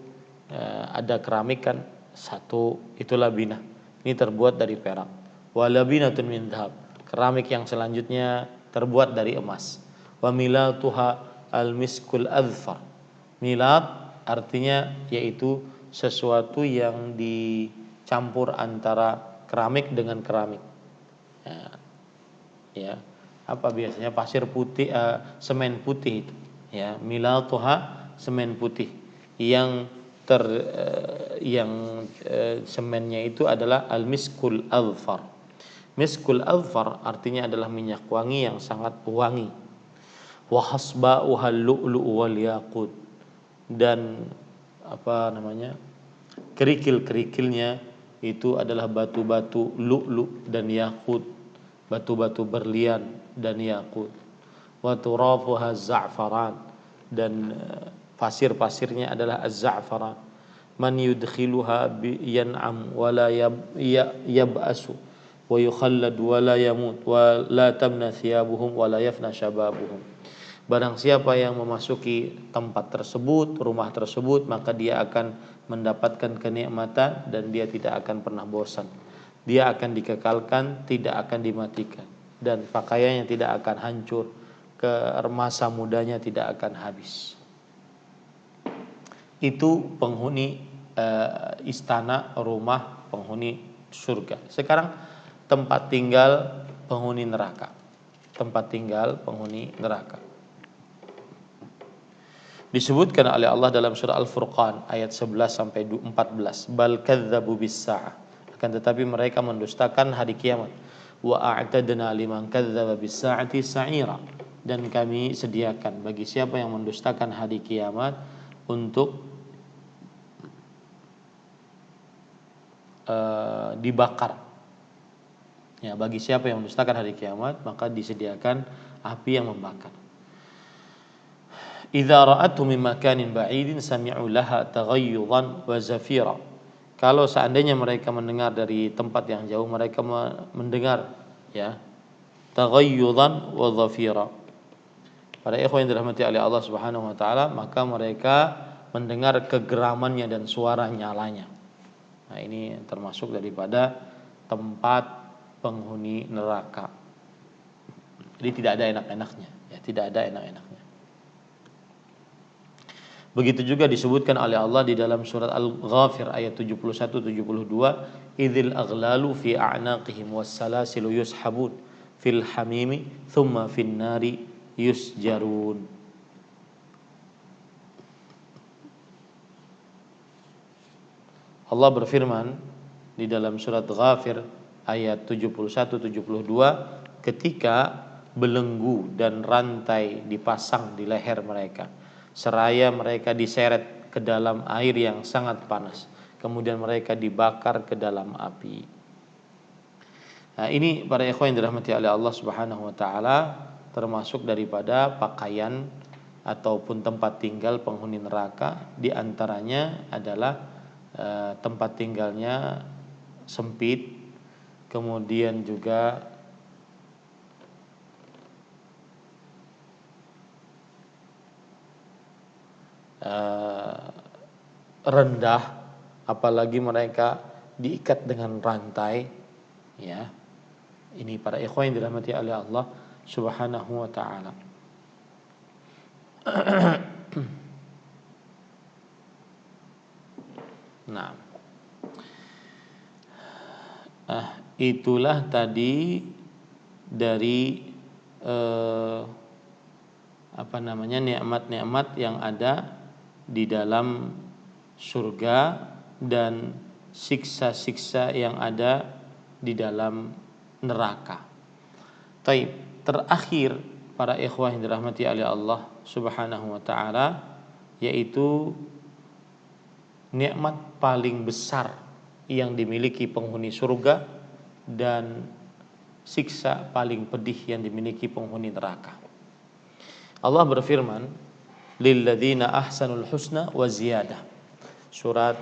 A: ada keramik kan, satu itu labinah. Ini terbuat dari perak. Wa labinatun min dhahab. Keramik yang selanjutnya terbuat dari emas. Wa milatuha al-miskul adfar. Milat artinya yaitu sesuatu yang dicampur antara keramik dengan keramik. Ya, apa biasanya pasir putih, semen putih itu. Ya, milatuha semen putih yang semennya itu adalah al-miskul adfar. Miskul adfar artinya adalah minyak wangi yang sangat wangi. Wa hasba'uha al-lu'lu' wal yaqut, dan kerikil-kerikilnya itu adalah batu-batu lu'lu' dan yakut, batu-batu berlian dan yakut. Wa turafuha za'faran, dan pasir-pasirnya adalah az-za'faran. Man yudkhiluha yan'am wa la yab'asu wa yukhallad wa la yamut wa la tamna thiyabuhum wa la yafna shababuhum. Barang siapa yang memasuki tempat tersebut, rumah tersebut, maka dia akan mendapatkan kenikmatan dan dia tidak akan pernah bosan. Dia akan dikekalkan, tidak akan dimatikan, dan pakaiannya tidak akan hancur, ke masa mudanya tidak akan habis. Itu penghuni istana, rumah penghuni surga. Sekarang tempat tinggal penghuni neraka. Tempat tinggal penghuni neraka. Disebutkan oleh Allah dalam surah Al-Furqan ayat 11 sampai 14, bal kadzdzabu bis-sa'ah, akan tetapi mereka mendustakan hari kiamat. Wa a'tadna liman kadzdzaba bis-sa'ati sa'ira, dan kami sediakan bagi siapa yang mendustakan hari kiamat untuk dibakar. Ya, bagi siapa yang mendustakan hari kiamat maka disediakan api yang membakar. Idza ra'atu min makanin ba'idin sami'u laha taghayyudan wa zafira. Kalau seandainya mereka mendengar dari tempat yang jauh, mereka mendengar ya taghayyudan wa zafira. Para ikhwan yang dirahmati oleh Allah Subhanahu wa taala, maka mereka mendengar kegeramannya dan suara nyalanya. Nah, ini termasuk daripada tempat penghuni neraka. Jadi tidak ada enak-enaknya, ya, tidak ada enak-enaknya. Begitu juga disebutkan oleh Allah di dalam surat Al-Ghafir ayat 71-72, idzil aghlalu fi a'naqihim was-salasilu yushabun fil hamimi thumma fin nari yusjarun. Allah berfirman di dalam surat Ghafir ayat 71-72, ketika belenggu dan rantai dipasang di leher mereka, seraya mereka diseret ke dalam air yang sangat panas, kemudian mereka dibakar ke dalam api. Nah, ini para ikhwan yang dirahmati oleh Allah Subhanahu wa taala, termasuk daripada pakaian ataupun tempat tinggal penghuni neraka. Di antaranya adalah tempat tinggalnya sempit, kemudian juga rendah, apalagi mereka diikat dengan rantai. Ya, ini para ikhwan yang dirahmati oleh Allah Subhanahu wa taala. Nah, itulah tadi dari nikmat-nikmat yang ada di dalam surga dan siksa-siksa yang ada di dalam neraka. Terakhir para ikhwah yang dirahmati oleh Allah Subhanahu wa taala, yaitu nikmat paling besar yang dimiliki penghuni surga dan siksa paling pedih yang dimiliki penghuni neraka. Allah berfirman, lilladzina ahsanul husna wa ziyadah. Surat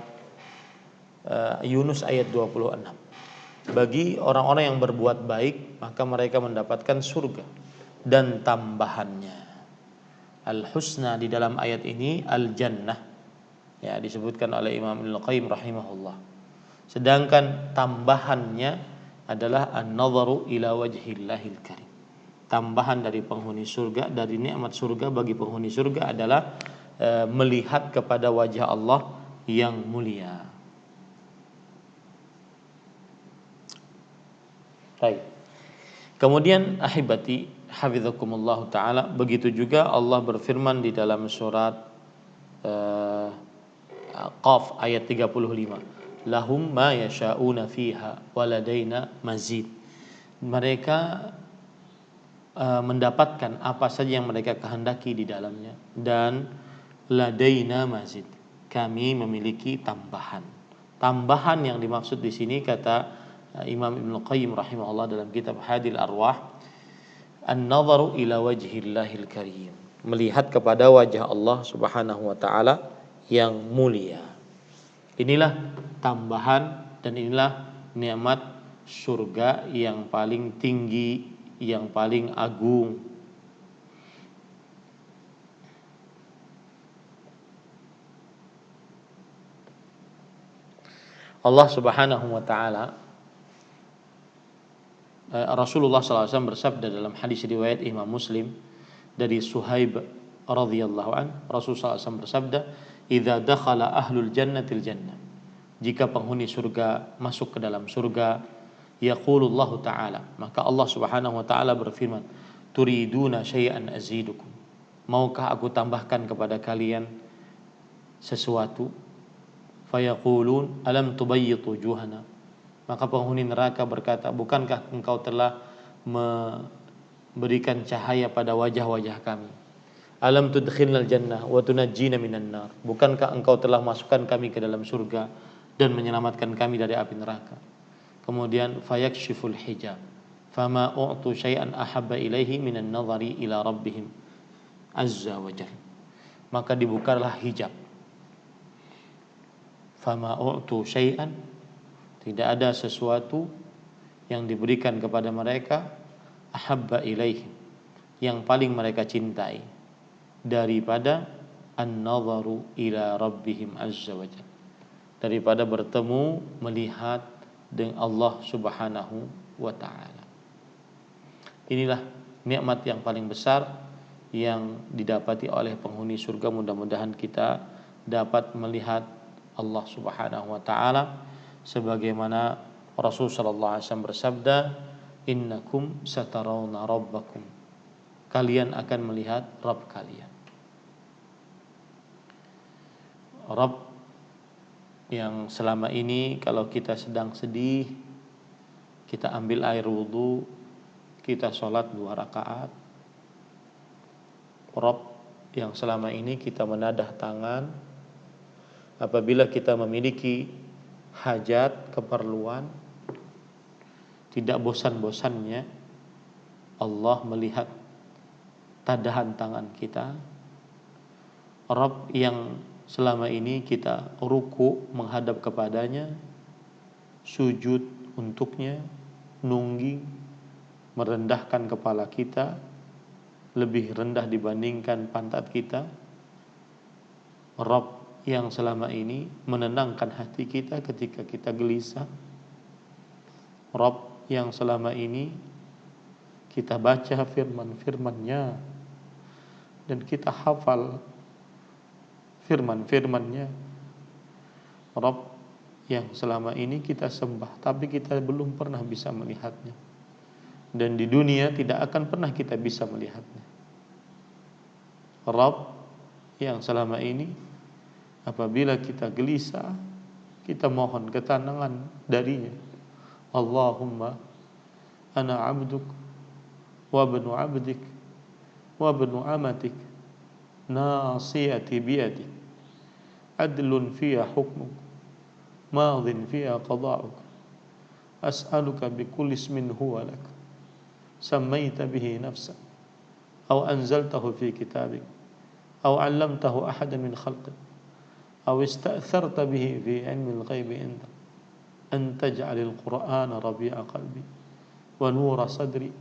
A: Yunus ayat 26. Bagi orang-orang yang berbuat baik, maka mereka mendapatkan surga dan tambahannya. Al-husna di dalam ayat ini al-jannah, ya, disebutkan oleh Imam Ibnu Qayyim rahimahullah. Sedangkan tambahannya adalah an-nadharu ila wajhillahil karim. Tambahan dari penghuni surga, dari nikmat surga bagi penghuni surga adalah melihat kepada wajah Allah yang mulia. Baik. Kemudian ahibati hafizakumullah taala, begitu juga Allah berfirman di dalam surat Qaf ayat 35. Lahum ma yasha'una fiha waladaina mazid. Mereka mendapatkan apa saja yang mereka kehendaki di dalamnya, dan ladaina mazid, kami memiliki tambahan. Tambahan yang dimaksud di sini kata Imam Ibnu Qayyim rahimahullah dalam kitab Hadil Arwah, an-nadharu ila wajhillahil karim, melihat kepada wajah Allah Subhanahu wa taala yang mulia. Inilah tambahan dan inilah nikmat surga yang paling tinggi, yang paling agung. Allah Subhanahu wa taala, Rasulullah SAW bersabda dalam hadis riwayat Imam Muslim dari Suhaib radhiyallahu an, Rasulullah SAW bersabda, "Idza dakhala ahlul jannatil jannah." Jika penghuni surga masuk ke dalam surga, yaqulullahu ta'ala, maka Allah Subhanahu wa taala berfirman, "Turiduna syai'an azidukum." Maukah aku tambahkan kepada kalian sesuatu? Fayaqulun alam tubayyit wujuhana. Maka penghuni neraka berkata, bukankah engkau telah memberikan cahaya pada wajah-wajah kami? Alam tudkhilnal jannah wa tunajjina minan nar. Bukankah engkau telah masukkan kami ke dalam surga dan menyelamatkan kami dari api neraka? Kemudian fayakshiful hijab. Fama u'tu syai'an ahabba ilaihi minan nadhari ila rabbihim azza wa jalla. Maka dibukalah hijab. Fama u'tu syai'an, tidak ada sesuatu yang diberikan kepada mereka, ahabba ilaihim, yang paling mereka cintai, daripada an-nadharu ila rabbihim azza wa jalla, daripada bertemu, melihat dengan Allah Subhanahu wa taala. Inilah nikmat yang paling besar yang didapati oleh penghuni surga. Mudah-mudahan kita dapat melihat Allah Subhanahu wa taala sebagaimana Rasul sallallahu alaihi wasallam bersabda, "Innakum satarawna rabbakum." Kalian akan melihat Rabb kalian. Rabb yang selama ini kalau kita sedang sedih, kita ambil air wudu, kita sholat 2 rakaat. Rabb yang selama ini kita menadah tangan apabila kita memiliki hajat, keperluan, tidak bosan-bosannya Allah melihat tadahan tangan kita. Rabb yang selama ini kita ruku menghadap kepadanya, sujud untuknya, nungging, merendahkan kepala kita lebih rendah dibandingkan pantat kita. Rabb yang selama ini menenangkan hati kita ketika kita gelisah. Rabb yang selama ini kita baca firman-firman-Nya dan kita hafal firman-firman-Nya. Rabb yang selama ini kita sembah tapi kita belum pernah bisa melihatnya, dan di dunia tidak akan pernah kita bisa melihatnya. Rabb yang selama ini apabila kita gelisah, kita mohon ketenangan darinya. Allahumma ana abduk wa ibnu abdik wa ibnu amatik nasiyati biyadik adlun fiya hukmuk madhin fiya qada'uk as'aluka bikulli ismin huwa lak sammaita bihi nafsak aw anzaltahu fi kitabik aw 'allamtahu ahadan min khalqik aw ista'tharta bihi fi 'ilmi al-ghaibi indak an taj'alil qur'ana rabi'a qalbi wa nura sadri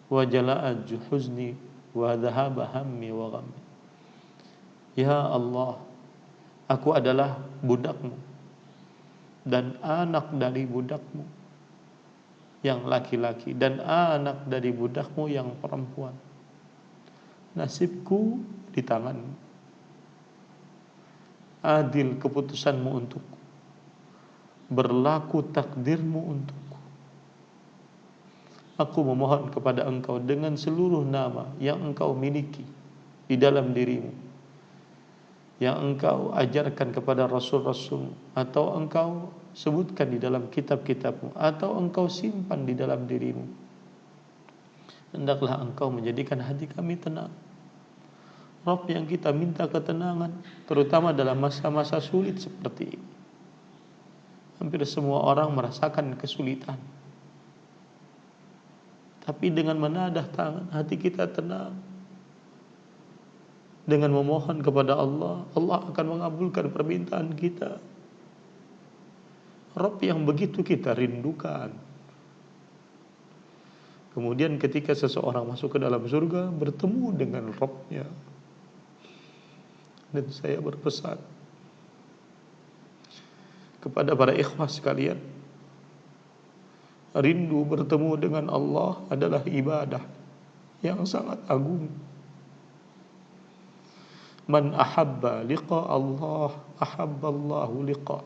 A: wa jala'a huzni wa dhahaba hammi wa ghammi. Ya Allah, aku adalah budakmu dan anak dari budakmu yang laki-laki dan anak dari budakmu yang perempuan. Nasibku di tanganmu. Adil keputusanmu untukku. Berlaku takdirmu untukku. Aku memohon kepada engkau dengan seluruh nama yang engkau miliki di dalam dirimu, yang engkau ajarkan kepada rasul-rasul, atau engkau sebutkan di dalam kitab-kitabmu, atau engkau simpan di dalam dirimu. Hendaklah engkau menjadikan hati kami tenang. Rabb, yang kita minta ketenangan, terutama dalam masa-masa sulit seperti ini. Hampir semua orang merasakan kesulitan. Tapi dengan menadah tangan, hati kita tenang. Dengan memohon kepada Allah, Allah akan mengabulkan permintaan kita. Rabb yang begitu kita rindukan. Kemudian ketika seseorang masuk ke dalam surga, bertemu dengan Rabbnya. Dan saya berpesan kepada para ikhwah sekalian, rindu bertemu dengan Allah adalah ibadah yang sangat agung. Man ahabba liqa Allah, ahabba Allahu liqa.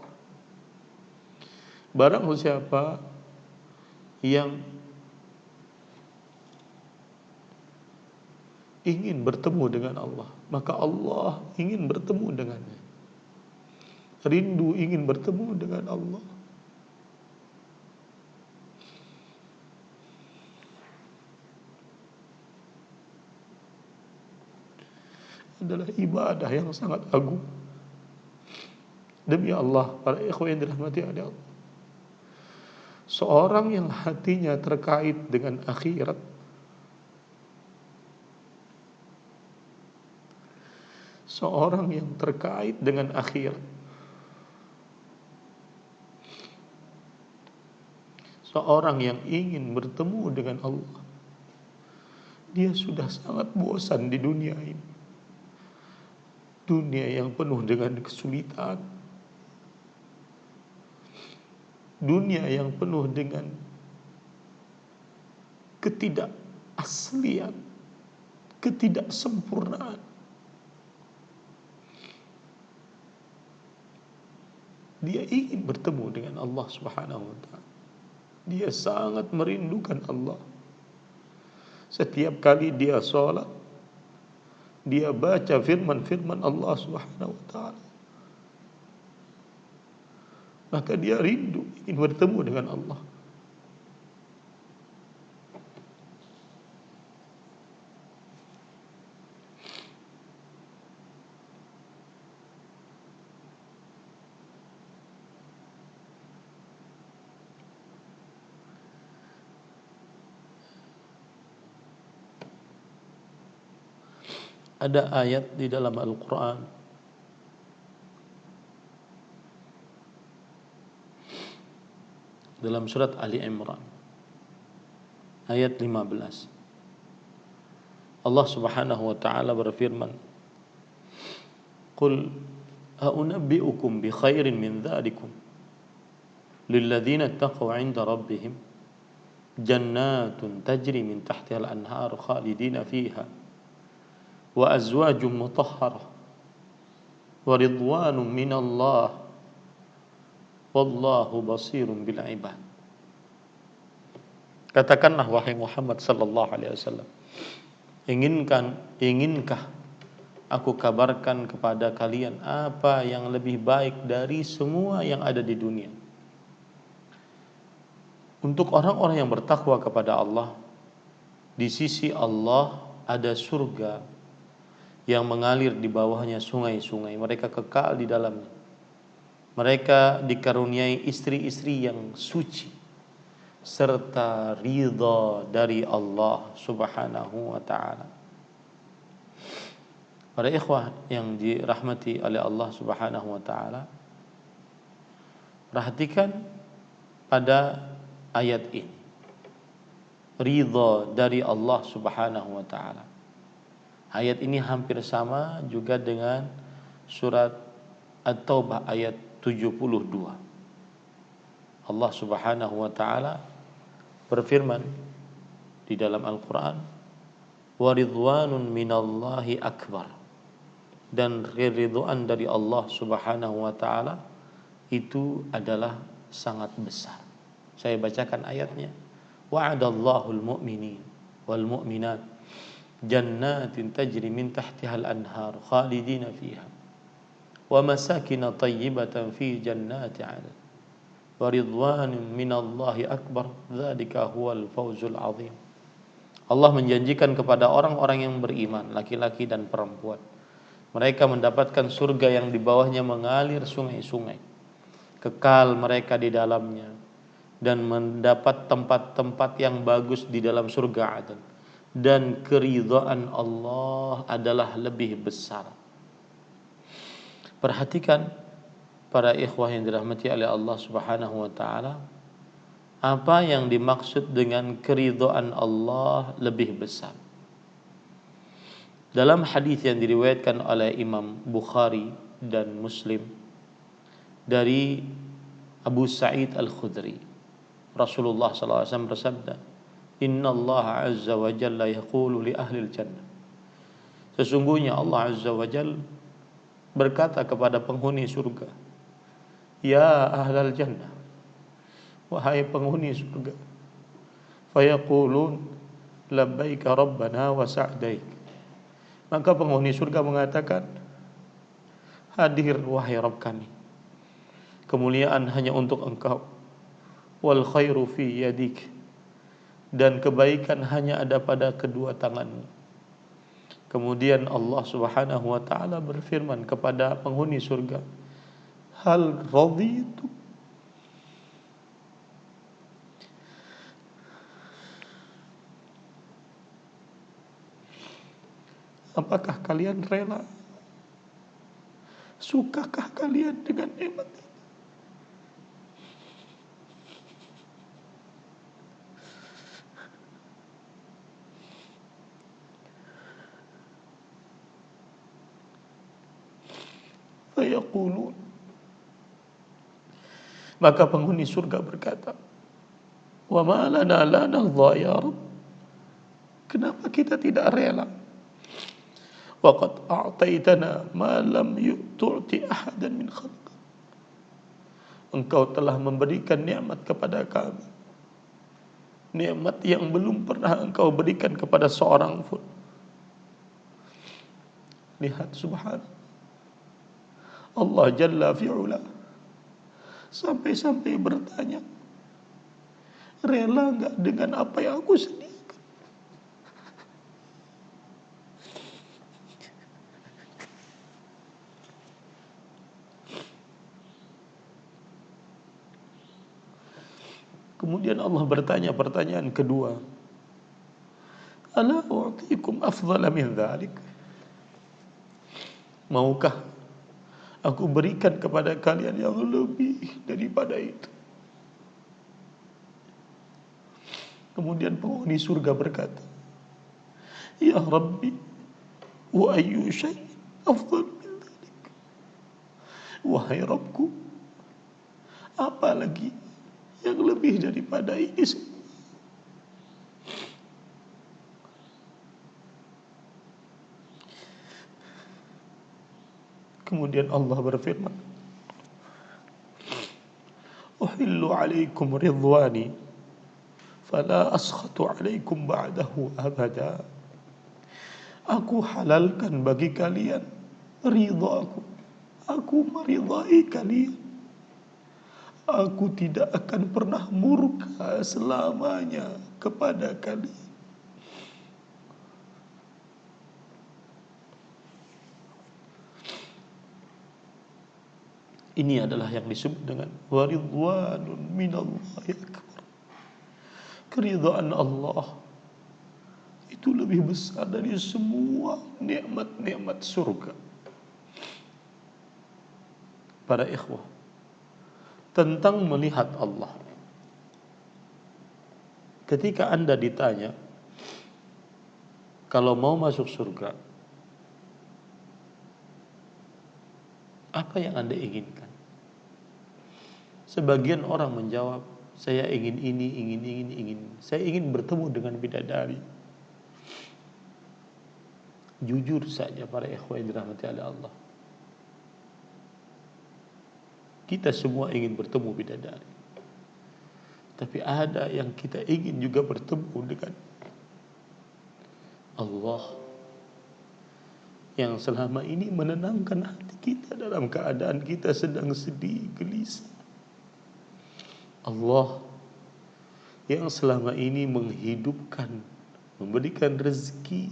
A: Barang siapa yang ingin bertemu dengan Allah, maka Allah ingin bertemu dengannya. Rindu ingin bertemu dengan Allah. Adalah ibadah yang sangat agung. Demi Allah, para ikhwan yang dirahmati oleh Allah, seorang yang hatinya terkait dengan akhirat, seorang yang terkait dengan akhirat, seorang yang ingin bertemu dengan Allah, dia sudah sangat bosan di dunia ini. Dunia yang penuh dengan kesulitan, dunia yang penuh dengan ketidakaslian, ketidaksempurnaan. Dia ingin bertemu dengan Allah Subhanahu wa ta'ala. Dia sangat merindukan Allah. Setiap kali dia sholat, dia baca firman-firman Allah Subhanahu wa ta'ala, maka dia rindu ingin bertemu dengan Allah. Ada ayat di dalam Al-Quran dalam surat Ali Imran ayat 15. Allah Subhanahu wa ta'ala berfirman, Qul a'unabbi'ukum bi khairin min dhalikum lilladzina ittaqaw 'inda rabbihim jannatun tajri min tahtiha al-anhar khalidina fiha wa azwajun mutahharah wa ridwanun minallah wallahu basirun bil ibad. Katakanlah wahai Muhammad sallallahu alaihi wasallam, inginkah aku kabarkan kepada kalian apa yang lebih baik dari semua yang ada di dunia? Untuk orang-orang yang bertakwa kepada Allah, di sisi Allah ada surga yang mengalir di bawahnya sungai-sungai. Mereka kekal di dalamnya. Mereka dikaruniai istri-istri yang suci. serta ridha dari Allah Subhanahu wa taala. Para ikhwah yang dirahmati oleh Allah Subhanahu wa taala, perhatikan pada ayat ini. Ridha dari Allah Subhanahu wa taala. Ayat ini hampir sama juga dengan surat At-Taubah ayat 72. Allah Subhanahu wa taala berfirman di dalam Al-Qur'an, "Wa ridwanun minallahi akbar." Dan keridhaan dari Allah Subhanahu wa taala itu adalah sangat besar. Saya bacakan ayatnya. Wa'adallahu al-mu'minin wal mu'minat jannatin tajri min tahtiha al-anhar khalidina fiha wa masakin tayyibatan fi jannati 'adn wa ridwanun minallahi akbar dzalika huwal fawzul 'adzim. Allah menjanjikan kepada orang-orang yang beriman, laki-laki dan perempuan, mereka mendapatkan surga yang di bawahnya mengalir sungai-sungai, kekal mereka di dalamnya, dan mendapat tempat-tempat yang bagus di dalam surga Aden. Dan keridhaan Allah adalah lebih besar. Perhatikan para ikhwah yang dirahmati oleh Allah Subhanahu wa taala, apa yang dimaksud dengan keridhaan Allah lebih besar. Dalam hadis yang diriwayatkan oleh Imam Bukhari dan Muslim dari Abu Sa'id Al-Khudri, Rasulullah SAW bersabda, Inna Allah Azza wa Jalla yaqulu li ahli al-jannah. Sesungguhnya Allah Azza wa Jalla berkata kepada penghuni surga, Ya ahlal jannah, wahai penghuni surga. Fayaqulun labbaika rabbana wa sa'daik. Maka penghuni surga mengatakan, hadir wahai Rabb kami, kemuliaan hanya untuk Engkau, wal khairu fi yadik, dan kebaikan hanya ada pada kedua tanganmu. Kemudian Allah Subhanahu wa taala berfirman kepada penghuni surga, hal raditu, apakah kalian rela? Sukakah kalian dengan nikmat ini? Fayaqulun, maka penghuni surga berkata, wa ma lana la narda ya Rabb, kenapa kita tidak rela? Waqad a'taitana ma lam yu'ti ahadan min khalq, Engkau telah memberikan nikmat kepada kami, nikmat yang belum pernah Engkau berikan kepada seorang pun. Lihat subhanallah, Allah Jalla fi'ula sampai-sampai bertanya, rela enggak dengan apa yang aku sediakan? Kemudian Allah bertanya pertanyaan kedua, ala u'tikum afdhala min dhalik, maukah aku berikan kepada kalian yang lebih daripada itu? Kemudian penghuni surga berkata, Ya Rabbi, wa ayyu syai'in afdal min dhalik, wahai Rabbku, apa lagi yang lebih daripada ini semua? Kemudian Allah berfirman, uhillu alaikum ridwani fala askhatu alaikum ba'dahu abada. Aku halalkan bagi kalian ridhaku, aku meridai kalian, aku tidak akan pernah murka selamanya kepada kalian. Ini adalah yang disebut dengan waridwanun minallahi akbar.
B: Keridhaan Allah itu lebih besar dari semua nikmat-nikmat surga. Para ikhwah, tentang melihat Allah. Ketika Anda ditanya, kalau mau masuk surga, apa yang Anda inginkan? Sebagian orang menjawab, saya ingin ini. Saya ingin bertemu dengan bidadari. Jujur saja para ikhwan yang dirahmati oleh Allah, kita semua ingin bertemu bidadari. Tapi ada yang kita ingin juga bertemu dengan Allah yang selama ini menenangkan hati kita dalam keadaan kita sedang sedih, gelisah. Allah yang selama ini menghidupkan, memberikan rezeki,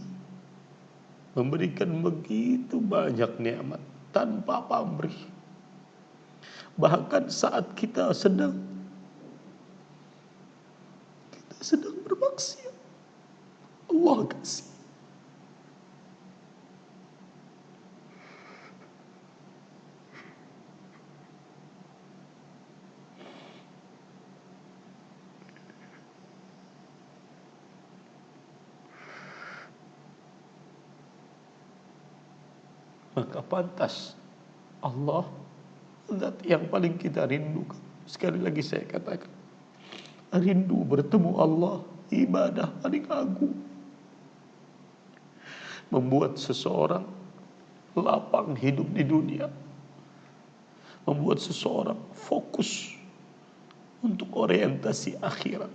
B: memberikan begitu banyak nikmat tanpa pamrih. Bahkan saat kita sedang bermaksiat, Allah kasih. Maka pantas Allah, zat yang paling kita rindukan. Sekali lagi saya katakan, rindu bertemu Allah, ibadah paling agung, membuat seseorang lapang hidup di dunia, membuat seseorang fokus untuk orientasi akhirat.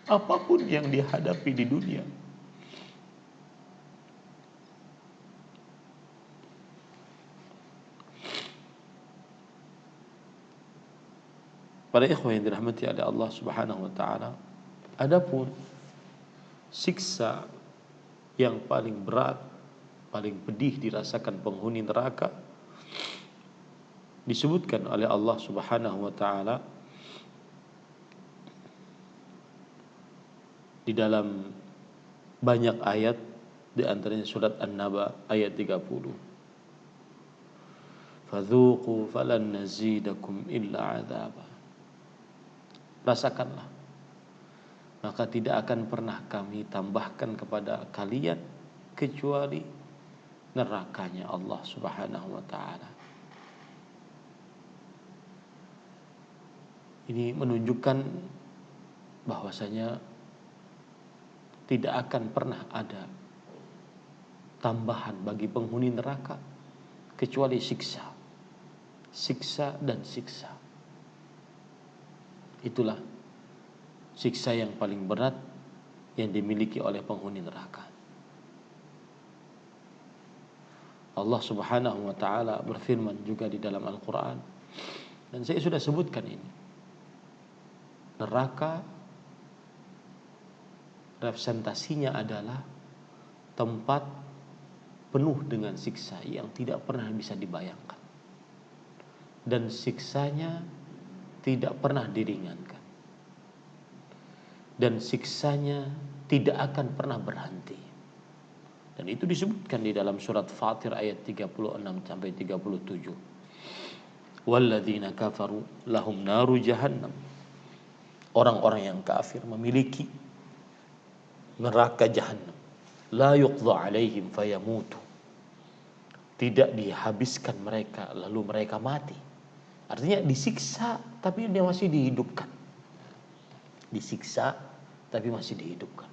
B: Apapun yang dihadapi di dunia, para ikhwan yang dirahmati oleh Allah Subhanahu wa taala, adapun siksa yang paling berat, paling pedih dirasakan penghuni neraka disebutkan oleh Allah Subhanahu wa taala di dalam banyak ayat, di antaranya surat An-Naba ayat 30. Fadzuqu falan nazidakum illa 'adzaba. Rasakanlah, maka tidak akan pernah kami tambahkan kepada kalian kecuali nerakanya Allah Subhanahu wa taala. Ini menunjukkan bahwasanya tidak akan pernah ada tambahan bagi penghuni neraka kecuali siksa. Siksa dan siksa. Itulah siksa yang paling berat yang dimiliki oleh penghuni neraka. Allah Subhanahu wa taala berfirman juga di dalam Al-Qur'an, dan saya sudah sebutkan ini. Neraka representasinya adalah tempat penuh dengan siksa yang tidak pernah bisa dibayangkan, dan siksanya tidak pernah diringankan, dan siksanya tidak akan pernah berhenti. Dan itu disebutkan di dalam surat Fatir ayat 36 sampai 37. Walladzina kafaru lahum naru jahannam. Orang-orang yang kafir memiliki neraka jahannam. La yuqdha alaihim fayamutu. Tidak dihabiskan mereka lalu mereka mati. Artinya disiksa tapi dia masih dihidupkan. Disiksa tapi masih dihidupkan.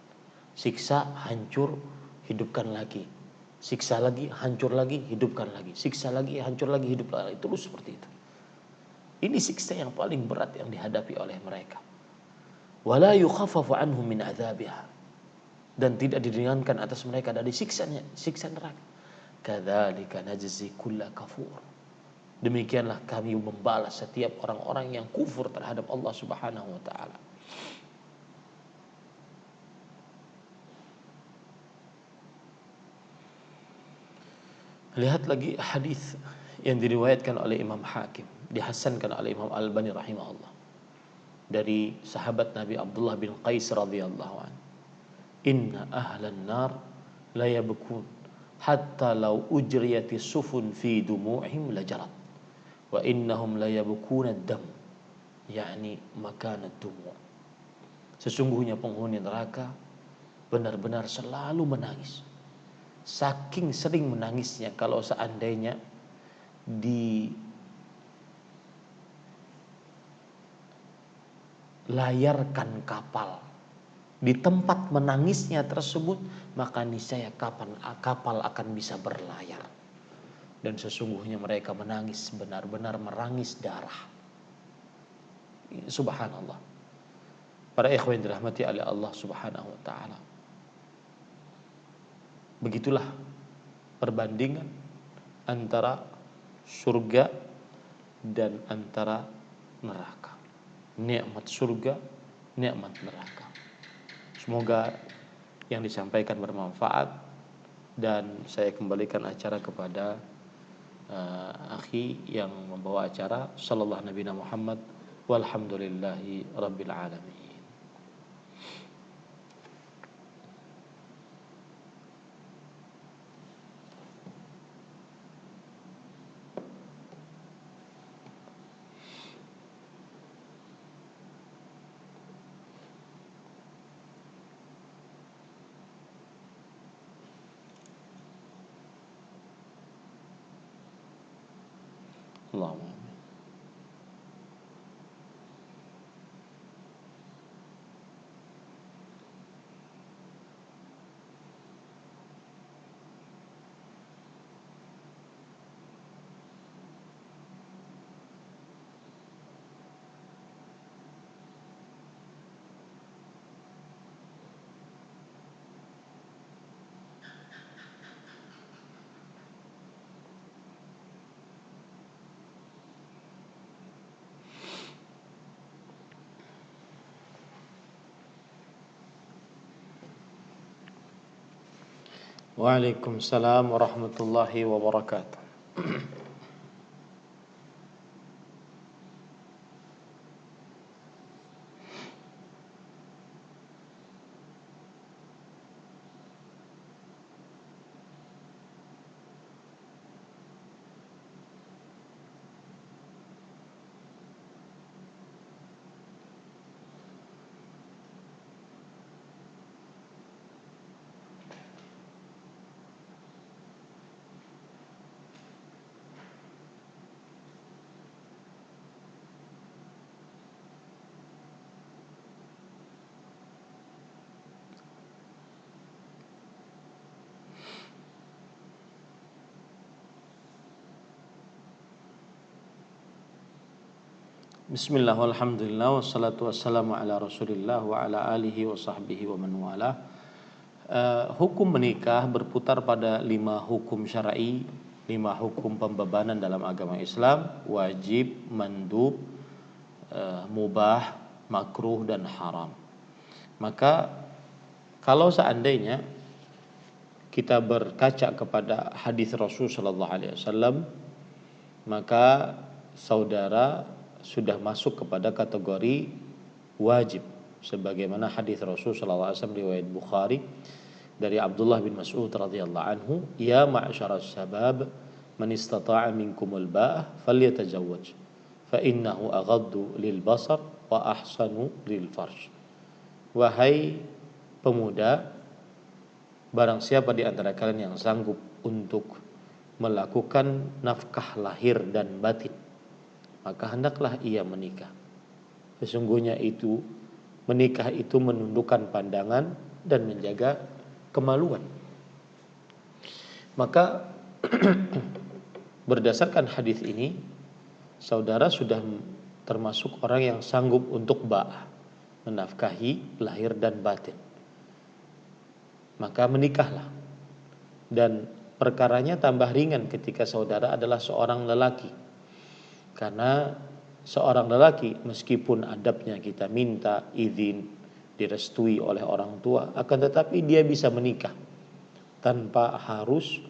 B: Siksa, hancur, hidupkan lagi. Siksa lagi, hancur lagi, hidupkan lagi. Siksa lagi, hancur lagi, hidupkan lagi. Terus seperti itu. Ini siksa yang paling berat yang dihadapi oleh mereka. Wala yukhaffafu anhum min adzabiha. Dan tidak diringankan atas mereka dari siksanya, siksa neraka. Kadzalika najzi kulla kafur. Demikianlah kami membalas setiap orang-orang yang kufur terhadap Allah Subhanahu wa taala. Lihat lagi hadis yang diriwayatkan oleh Imam Hakim, dihasankan oleh Imam Al-Albani rahimahullah. dari sahabat Nabi Abdullah bin Qais radhiyallahu anhu, inna ahlan nar la yabkun hatta law ujriyati sufun fi dumu'ihim lajarat wa innahum la yabkuna ad-dam, yakni makan ad-dumu'. Sesungguhnya penghuni neraka benar-benar selalu menangis. Saking sering menangisnya, kalau seandainya dilayarkan kapal di tempat menangisnya tersebut, maka niscaya kapal akan bisa berlayar. Dan sesungguhnya mereka menangis benar-benar merangis darah. Subhanallah. Para ikhwan yang dirahmati oleh Allah Subhanahu wa taala. Begitulah perbandingan antara surga dan antara neraka. Nikmat surga, nikmat neraka. Semoga yang disampaikan bermanfaat, dan saya kembalikan acara kepada akhi yang membawa acara. Sallallahu Nabi Muhammad walhamdulillahi rabbil alamin. Allahumma. Waalaikumsalam warahmatullahi wabarakatuh. Bismillah walhamdulillah wassalatu wassalamu ala rasulillah wa ala alihi wa sahbihi wa man wala. Hukum menikah berputar pada 5 hukum syar'i, 5 hukum pembebanan dalam agama Islam: wajib, mandub, mubah, makruh, dan haram. Maka kalau seandainya kita berkaca kepada hadis Rasul sallallahu alaihi wasallam, maka saudara sudah masuk kepada kategori wajib, sebagaimana hadis Rasul sallallahu alaihi wasallam riwayat Bukhari dari Abdullah bin Mas'ud radhiyallahu anhu, ya ma'syaras sabab man istata'a minkumul ba'ah falyatazawwaj fa innahu aghaddu lil basar wa ahsanu lil farj. Wahai pemuda, barang siapa di antara kalian yang sanggup untuk melakukan nafkah lahir dan batin, maka hendaklah ia menikah. Sesungguhnya itu menikah itu menundukkan pandangan dan menjaga kemaluan. Maka berdasarkan hadis ini, saudara sudah termasuk orang yang sanggup untuk ba'ah, menafkahi lahir dan batin. Maka menikahlah. Dan perkaranya tambah ringan ketika saudara adalah seorang lelaki. Karena seorang lelaki, meskipun adabnya kita minta izin, direstui oleh orang tua, akan tetapi dia bisa menikah tanpa harus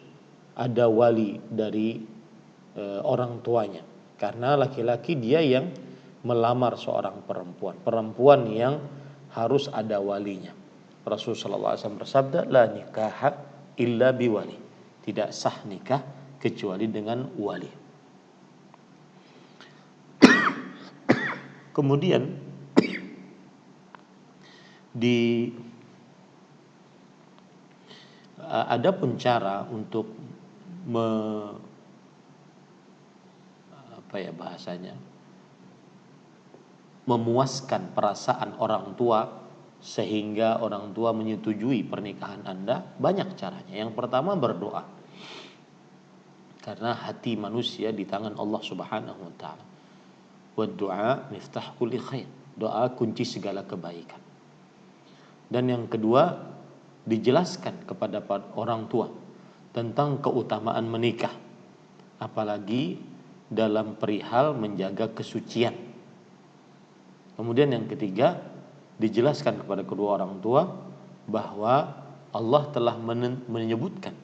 B: ada wali dari orang tuanya. Karena laki-laki dia yang melamar seorang perempuan yang harus ada walinya. Rasulullah SAW bersabda, la nikaha illa biwali. Tidak sah nikah kecuali dengan wali. Kemudian ada pun cara untuk memuaskan perasaan orang tua sehingga orang tua menyetujui pernikahan Anda. Banyak caranya. Yang pertama, berdoa. Karena hati manusia di tangan Allah Subhanahu wa taala. Wa du'a miftah kulli khair. Doa kunci segala kebaikan. Dan yang kedua, dijelaskan kepada orang tua tentang keutamaan menikah, apalagi dalam perihal menjaga kesucian. Kemudian yang ketiga, dijelaskan kepada kedua orang tua bahwa Allah telah menyebutkan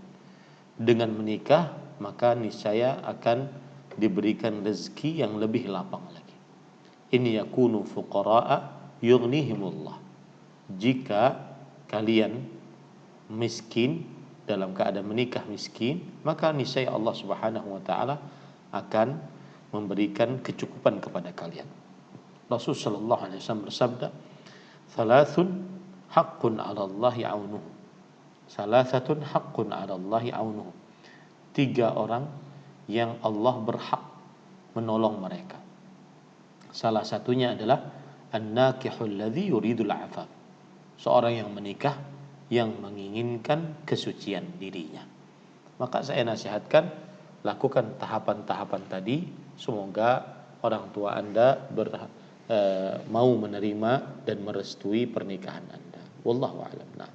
B: dengan menikah maka niscaya akan diberikan rezeki yang lebih lapang lagi. In yakunu fuqara'a yughnihimullah. Jika kalian miskin, dalam keadaan menikah miskin, maka niscaya Allah Subhanahu wa taala akan memberikan kecukupan kepada kalian. Rasul sallallahu alaihi wasallam bersabda, "Thalathun haqqun 'ala Allahi 'aunuhu." Salasatun haqqun 'ala Allahi 'aunuhu. 3 orang yang Allah berhak menolong mereka. Salah satunya adalah an-nakihul ladzi yuridul 'afaf. Seorang yang menikah yang menginginkan kesucian dirinya. Maka saya nasihatkan, lakukan tahapan-tahapan tadi. Semoga orang tua Anda mau menerima dan merestui pernikahan Anda. Wallahu a'lam. Nah.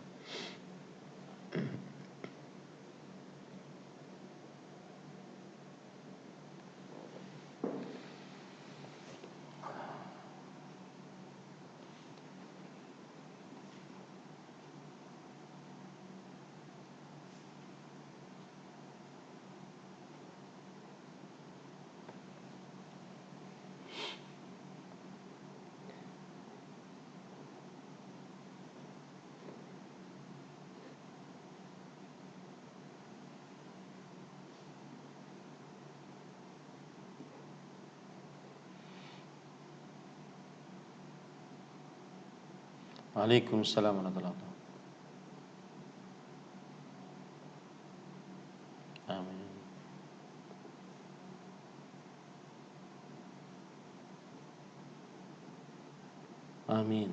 B: Waalaikumsalam warahmatullahi wabarakatuh. Amin. Amin.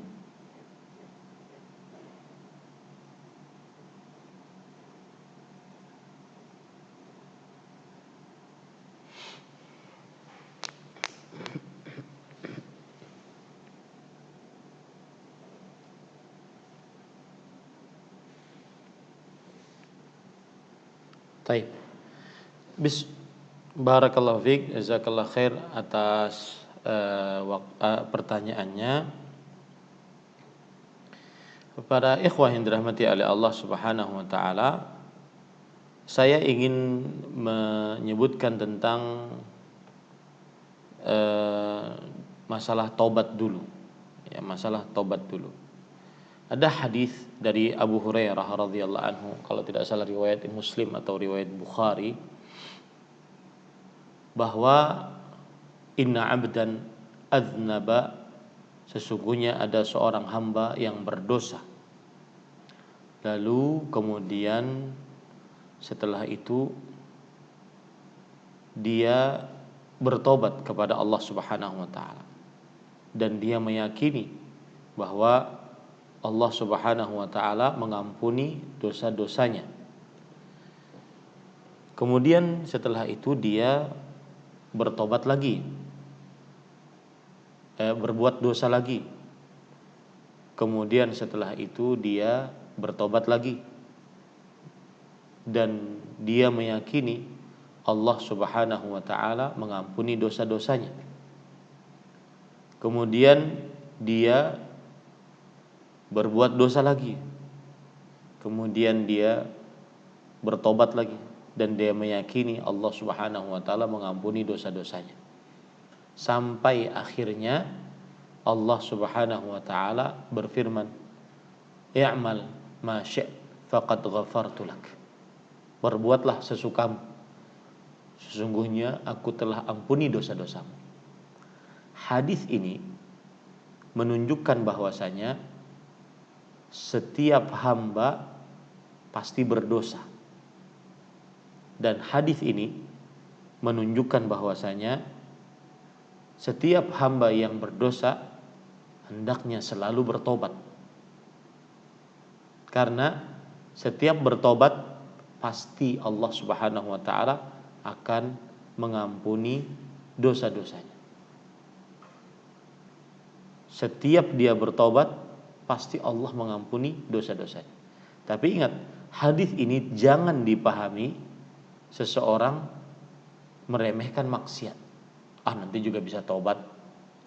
B: Baik. Barakallahu fiik, jazakallahu khair atas pertanyaannya. Para ikhwah yang dirahmati oleh Allah Subhanahu wa taala, saya ingin menyebutkan tentang masalah taubat dulu. Ya, masalah taubat dulu. Ada hadis dari Abu Hurairah radhiyallahu anhu, kalau tidak salah riwayat Muslim atau riwayat Bukhari, bahwa inna 'abdan adznaba, sesungguhnya ada seorang hamba yang berdosa. Lalu kemudian setelah itu dia bertobat kepada Allah Subhanahu wa taala dan dia meyakini bahwa Allah Subhanahu wa taala mengampuni dosa-dosanya. Kemudian setelah itu dia bertobat lagi, berbuat dosa lagi. Kemudian setelah itu dia bertobat lagi dan dia meyakini Allah Subhanahu wa taala mengampuni dosa-dosanya. Kemudian dia berbuat dosa lagi. Kemudian dia bertobat lagi dan dia meyakini Allah Subhanahu wa taala mengampuni dosa-dosanya. sampai akhirnya Allah Subhanahu wa taala berfirman, "I'mal ma syi'ta faqad ghafartu lak." Berbuatlah sesukamu, sesungguhnya aku telah ampuni dosa-dosamu. Hadis ini menunjukkan bahwasanya setiap hamba pasti berdosa. Dan hadis ini menunjukkan bahwasanya setiap hamba yang berdosa hendaknya selalu bertobat. Karena setiap bertobat pasti Allah Subhanahu wa taala akan mengampuni dosa-dosanya. Setiap dia bertobat pasti Allah mengampuni dosa-dosanya. Tapi ingat, hadis ini jangan dipahami seseorang meremehkan maksiat. Nanti juga bisa tobat.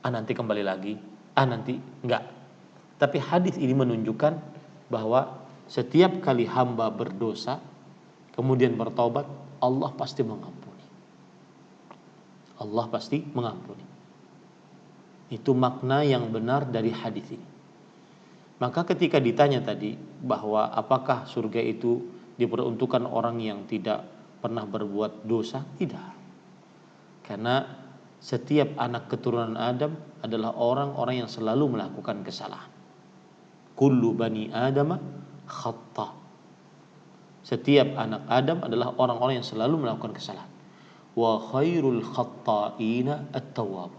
B: Nanti kembali lagi. Nanti enggak. Tapi hadis ini menunjukkan bahwa setiap kali hamba berdosa kemudian bertobat, Allah pasti mengampuni. Allah pasti mengampuni. Itu makna yang benar dari hadis ini. Maka ketika ditanya tadi bahwa apakah surga itu diperuntukkan orang yang tidak pernah berbuat dosa? Tidak. Karena setiap anak keturunan Adam adalah orang-orang yang selalu melakukan kesalahan. Kullu bani Adam khata. Setiap anak Adam adalah orang-orang yang selalu melakukan kesalahan. Wa khairul khatta'ina at-tawwab.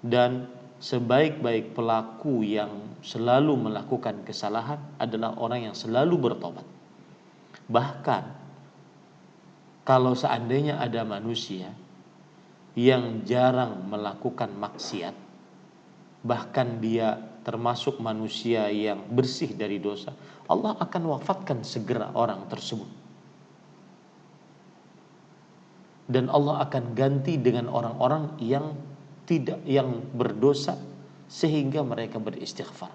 B: Dan sebaik-baik pelaku yang selalu melakukan kesalahan adalah orang yang selalu bertobat. Bahkan kalau seandainya ada manusia yang jarang melakukan maksiat, bahkan dia termasuk manusia yang bersih dari dosa, Allah akan wafatkan segera orang tersebut. Dan Allah akan ganti dengan orang-orang yang berdosa sehingga mereka beristighfar.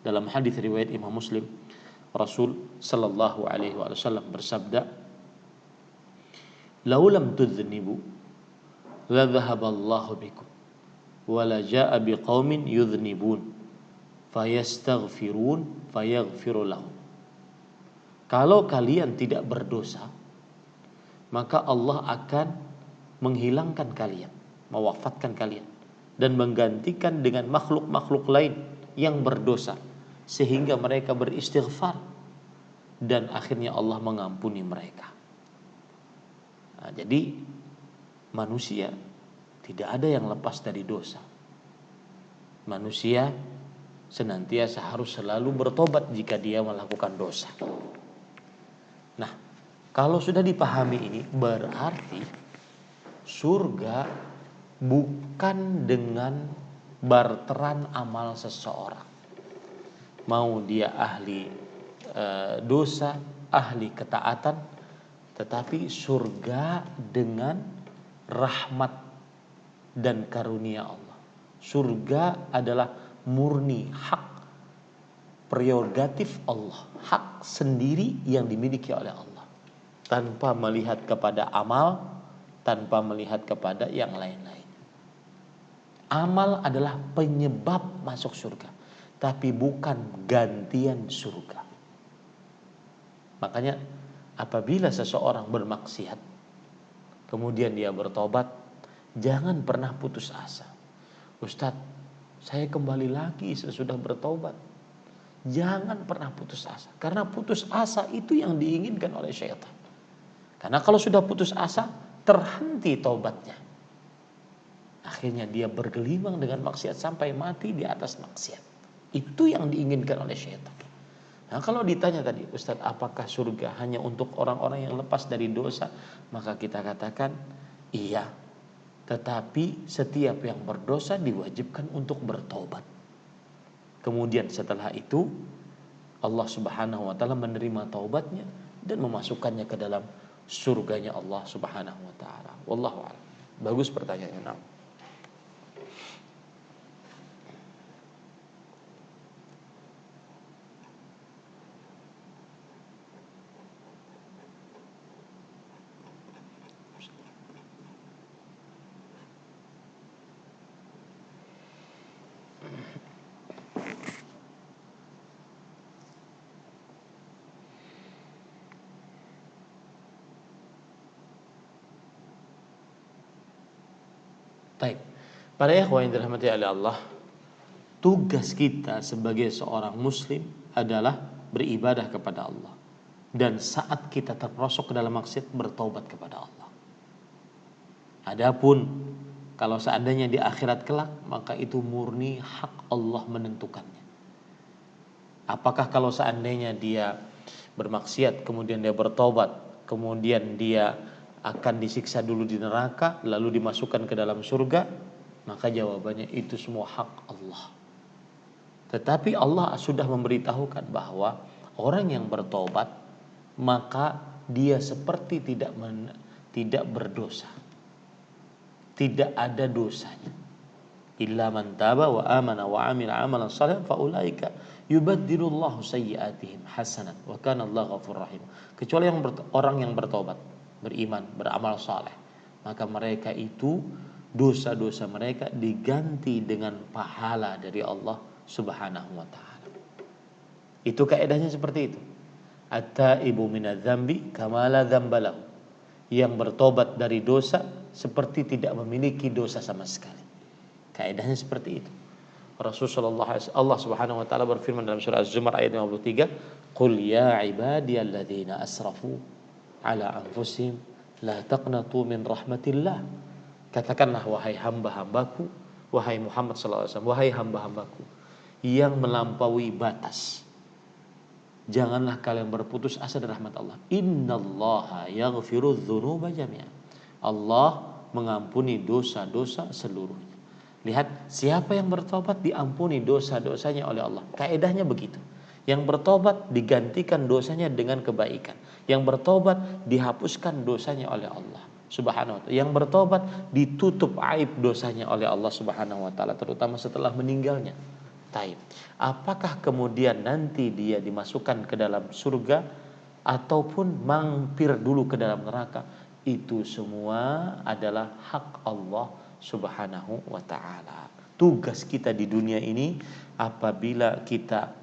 B: Dalam hadis riwayat Imam Muslim, Rasul sallallahu alaihi wasallam bersabda, "Lau lam tudhnibu la dhahaballahu bikum wa la jaa biqaumin yudhnibun fayastaghfirun fayaghfiru lahum." Kalau kalian tidak berdosa, maka Allah akan menghilangkan kalian, mewafatkan kalian dan menggantikan dengan makhluk-makhluk lain yang berdosa sehingga mereka beristighfar dan akhirnya Allah mengampuni mereka. Jadi manusia tidak ada yang lepas dari dosa. Manusia senantiasa harus selalu bertobat jika dia melakukan dosa. Nah, kalau sudah dipahami ini, berarti surga bukan dengan barteran amal seseorang. Mau dia ahli dosa, ahli ketaatan, tetapi surga dengan rahmat dan karunia Allah. Surga adalah murni hak prerogatif Allah, hak sendiri yang dimiliki oleh Allah, tanpa melihat kepada amal, tanpa melihat kepada yang lain-lain. Amal adalah penyebab masuk surga, tapi bukan gantian surga. Makanya apabila seseorang bermaksiat kemudian dia bertobat, jangan pernah putus asa. Ustadz, saya kembali lagi sesudah bertobat. Jangan pernah putus asa. Karena putus asa itu yang diinginkan oleh syaitan. Karena kalau sudah putus asa, terhenti tobatnya. Akhirnya dia bergelimang dengan maksiat sampai mati di atas maksiat. Itu yang diinginkan oleh syaitan. Nah, kalau ditanya tadi, Ustadz, apakah surga hanya untuk orang-orang yang lepas dari dosa? Maka kita katakan, iya. Tetapi setiap yang berdosa diwajibkan untuk bertobat. Kemudian setelah itu, Allah Subhanahu wa taala menerima taubatnya dan memasukkannya ke dalam surganya Allah Subhanahu wa taala. Wallahu a'lam. Bagus pertanyaannya. Nah. Taib. Para ikhwah yang dirahmati oleh Allah, tugas kita sebagai seorang muslim adalah beribadah kepada Allah. Dan saat kita terperosok ke dalam maksiat, bertaubat kepada Allah. Adapun kalau seandainya di akhirat kelak, maka itu murni hak Allah menentukannya. Apakah kalau seandainya dia bermaksiat, kemudian dia bertaubat, kemudian dia akan disiksa dulu di neraka, lalu dimasukkan ke dalam surga? Maka jawabannya itu semua hak Allah. Tetapi Allah sudah memberitahukan bahwa orang yang bertobat, maka dia seperti tidak berdosa. Tidak ada dosanya. Illa man taba wa amana wa amila amalan salihan fa ulaika yubaddilullahu sayyi'atihim hasanat wa kana Allahu ghafurur rahim. Kecuali orang yang bertobat, beriman, beramal saleh, maka mereka itu dosa-dosa mereka diganti dengan pahala dari Allah Subhanahu wa taala. Itu kaidahnya seperti itu. At-taibu minadz-dzambi kama la dzambalahu. Yang bertobat dari dosa seperti tidak memiliki dosa sama sekali. Kaidahnya seperti itu. Allah Subhanahu wa taala berfirman dalam surah Az-Zumar ayat 53, "Qul ya ibadiyalladzina asrafu ala anfusihim la taqnatu min rahmatillah." Katakanlah wahai hamba-hambaku, wahai Muhammad sallallahu alaihi wasallam, wahai hamba-hambaku yang melampaui batas, janganlah kalian berputus asa dari rahmat Allah. Innallaha yaghfiru dzunuba jami'an. Allah mengampuni dosa-dosa seluruhnya. Lihat, siapa yang bertobat diampuni dosa-dosanya oleh Allah. Kaidahnya begitu. Yang bertobat digantikan dosanya dengan kebaikan. Yang bertobat dihapuskan dosanya oleh Allah Subhanahu wa taala. Yang bertobat ditutup aib dosanya oleh Allah Subhanahu wa taala, terutama setelah meninggalnya. Taib. Apakah kemudian nanti dia dimasukkan ke dalam surga ataupun mampir dulu ke dalam neraka? Itu semua adalah hak Allah Subhanahu wa taala. Tugas kita di dunia ini, apabila kita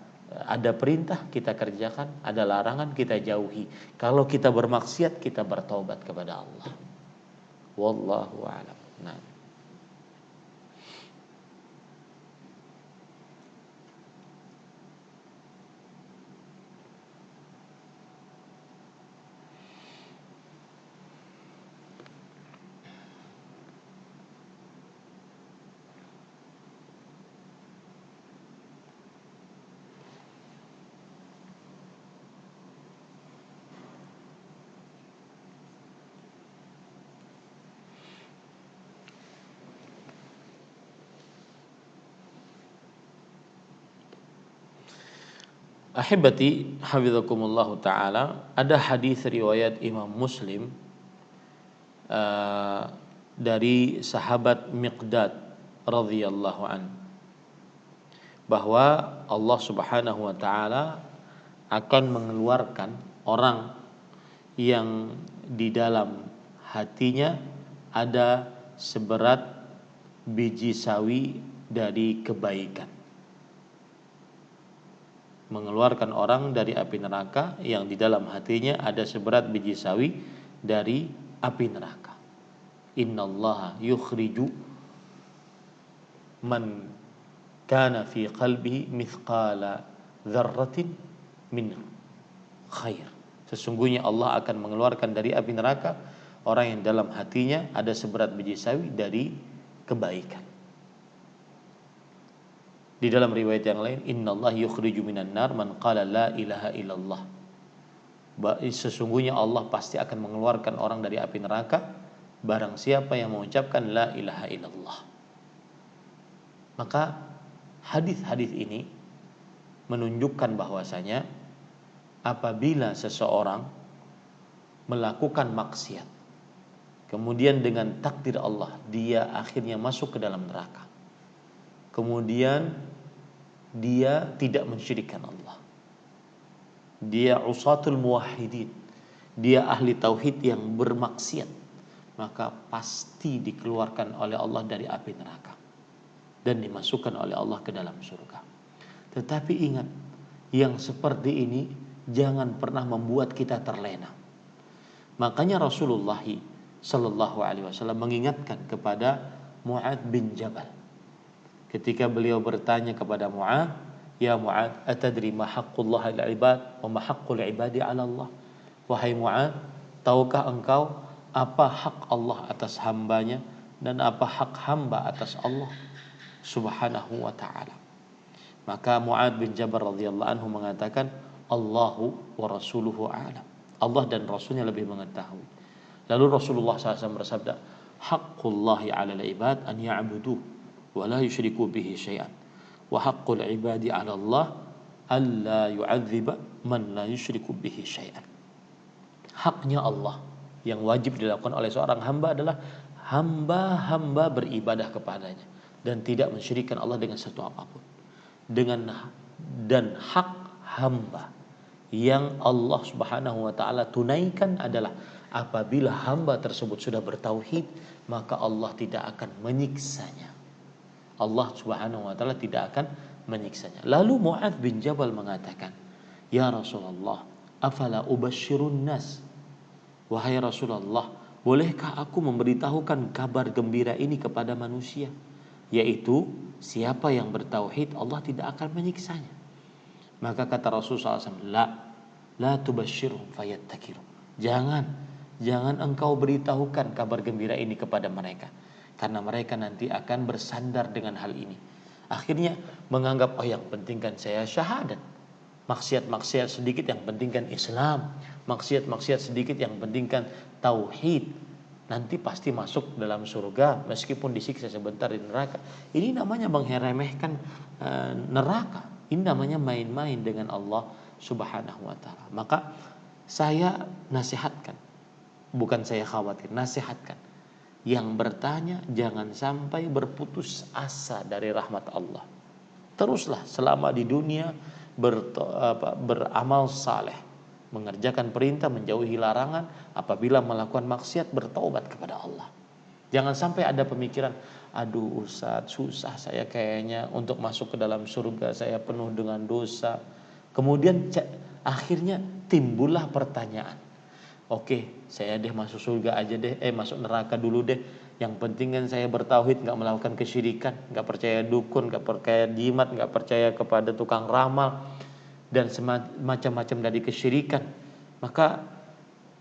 B: ada perintah kita kerjakan, ada larangan kita jauhi. Kalau kita bermaksiat, kita bertaubat kepada Allah. Wallahu a'lam. Nah. Ahibati hafizakumullah ta'ala, ada hadis riwayat Imam Muslim dari sahabat Miqdad radhiyallahu an, bahwa Allah Subhanahu wa taala akan mengeluarkan orang yang di dalam hatinya ada seberat biji sawi dari kebaikan. Mengeluarkan orang dari api neraka yang di dalam hatinya ada seberat biji sawi dari api neraka. Innallaha yukhriju man kana fi qalbihi mithqala dzarratin min khair. Sesungguhnya Allah akan mengeluarkan dari api neraka orang yang dalam hatinya ada seberat biji sawi dari kebaikan. Di dalam riwayat yang lain, innallaha yukhriju minan nar man qala la ilaha illallah. Sesungguhnya Allah pasti akan mengeluarkan orang dari api neraka barang siapa yang mengucapkan la ilaha illallah. Maka hadis-hadis ini menunjukkan bahwasanya apabila seseorang melakukan maksiat, kemudian dengan takdir Allah dia akhirnya masuk ke dalam neraka, kemudian dia tidak mensyirikkan Allah, dia usatul muwahhidin, dia ahli tauhid yang bermaksiat, maka pasti dikeluarkan oleh Allah dari api neraka dan dimasukkan oleh Allah ke dalam surga. Tetapi ingat, yang seperti ini jangan pernah membuat kita terlena. Makanya Rasulullah sallallahu alaihi wasallam mengingatkan kepada Mu'adz bin Jabal. Ketika beliau bertanya kepada Mu'adz, "Ya Mu'adz, atadri ma haqqullah 'alal 'ibad wa ma haqqul 'ibadi 'ala Allah?" Wahai Mu'adz, tahukah engkau apa hak Allah atas hambanya dan apa hak hamba atas Allah Subhanahu wa taala? Maka Mu'adz bin Jabal radhiyallahu anhu mengatakan, Allahu wa rasuluhu a'lam. Allah dan Rasulnya lebih mengetahui. Lalu Rasulullah SAW bersabda, Haqqullahi 'alal ibad an ya'buduh wa la yusyriku bihi syai'an. Wa haqqul ibadi 'ala Allah alla yu'adziba man la yusyriku bihi syai'an. Haknya Allah yang wajib dilakukan oleh seorang hamba adalah hamba-hamba beribadah kepadanya dan tidak mensyirikkan Allah dengan sesuatu apapun. Dan hak hamba yang Allah Subhanahu wa taala tunaikan adalah apabila hamba tersebut sudah bertauhid, maka Allah tidak akan menyiksanya. Allah Subhanahu wa taala tidak akan menyiksanya. Lalu Mu'adz bin Jabal mengatakan, "Ya Rasulullah, afala ubasyirun nas?" Wahai Rasulullah, bolehkah aku memberitahukan kabar gembira ini kepada manusia? Yaitu siapa yang bertauhid Allah tidak akan menyiksanya. Maka kata Rasulullah SAW, la tubasyirhum fayattakiru. Jangan engkau beritahukan kabar gembira ini kepada mereka, karena mereka nanti akan bersandar dengan hal ini. Akhirnya menganggap, yang penting kan saya syahadat. Maksiat-maksiat sedikit yang penting kan Islam. Maksiat-maksiat sedikit yang penting kan tauhid. Nanti pasti masuk dalam surga meskipun disiksa sebentar di neraka. Ini namanya mengeremehkan neraka. Ini namanya main-main dengan Allah Subhanahu wa taala. Maka saya nasihatkan, bukan saya khawatir, nasihatkan. Yang bertanya jangan sampai berputus asa dari rahmat Allah. Teruslah selama di dunia beramal saleh, mengerjakan perintah, menjauhi larangan. Apabila melakukan maksiat, bertaubat kepada Allah. Jangan sampai ada pemikiran, aduh Ustadz, susah saya kayaknya untuk masuk ke dalam surga, saya penuh dengan dosa. Kemudian akhirnya timbullah pertanyaan, oke, saya masuk surga aja deh, masuk neraka dulu deh. Yang penting kan saya bertauhid, gak melakukan kesyirikan, gak percaya dukun, gak percaya jimat, gak percaya kepada tukang ramal, dan macam-macam dari kesyirikan. Maka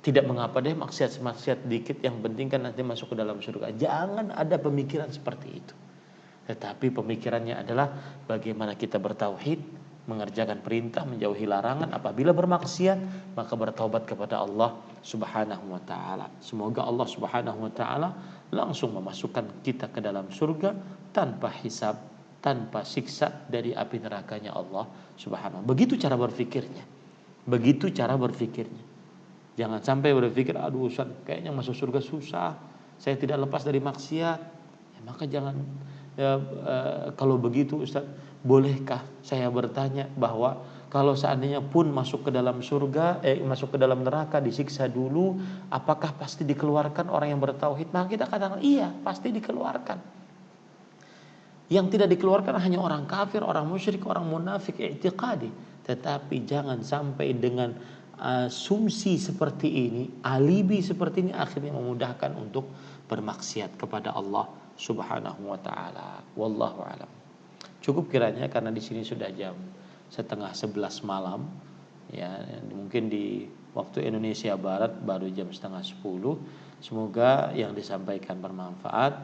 B: tidak mengapa deh maksiat dikit, yang penting kan nanti masuk ke dalam surga. Jangan ada pemikiran seperti itu. Tetapi pemikirannya adalah bagaimana kita bertauhid, mengerjakan perintah, menjauhi larangan. Apabila bermaksiat, maka bertaubat kepada Allah Subhanahu wa taala. Semoga Allah Subhanahu wa taala langsung memasukkan kita ke dalam surga tanpa hisab, tanpa siksa dari api nerakanya Allah Subhanahu. Begitu cara berfikirnya. Begitu cara berfikirnya. Jangan sampai berpikir, aduh Ustaz, kayaknya masuk surga susah, saya tidak lepas dari maksiat. Maka jangan kalau begitu Ustaz, bolehkah saya bertanya bahwa kalau seandainya pun masuk ke dalam surga, masuk ke dalam neraka, disiksa dulu, apakah pasti dikeluarkan orang yang bertauhid? Maka kita katakan iya, pasti dikeluarkan. Yang tidak dikeluarkan hanya orang kafir, orang musyrik, orang munafik i'tiqadi. Tetapi jangan sampai dengan asumsi seperti ini, alibi seperti ini akhirnya memudahkan untuk bermaksiat kepada Allah Subhanahu wa taala. Wallahu a'lam. Cukup kiranya karena di sini sudah jam 10:30 malam, ya, mungkin di waktu Indonesia Barat baru jam 9:30. Semoga yang disampaikan bermanfaat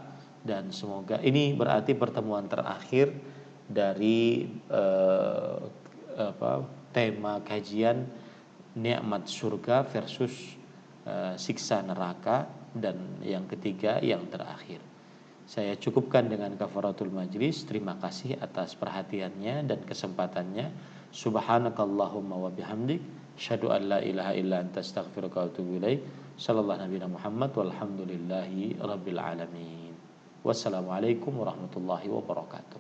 B: dan semoga ini berarti pertemuan terakhir dari tema kajian nikmat surga versus siksa neraka, dan yang ketiga yang terakhir. Saya cukupkan dengan kafaratul majlis. Terima kasih atas perhatiannya dan kesempatannya. Subhanakallahumma wa bihamdik, asyhadu an la ilaha illa anta, astaghfiruka wa atubu ilaik. Sallallahu nabiyana Muhammad walhamdulillahi rabbil alamin. Wassalamualaikum warahmatullahi wabarakatuh.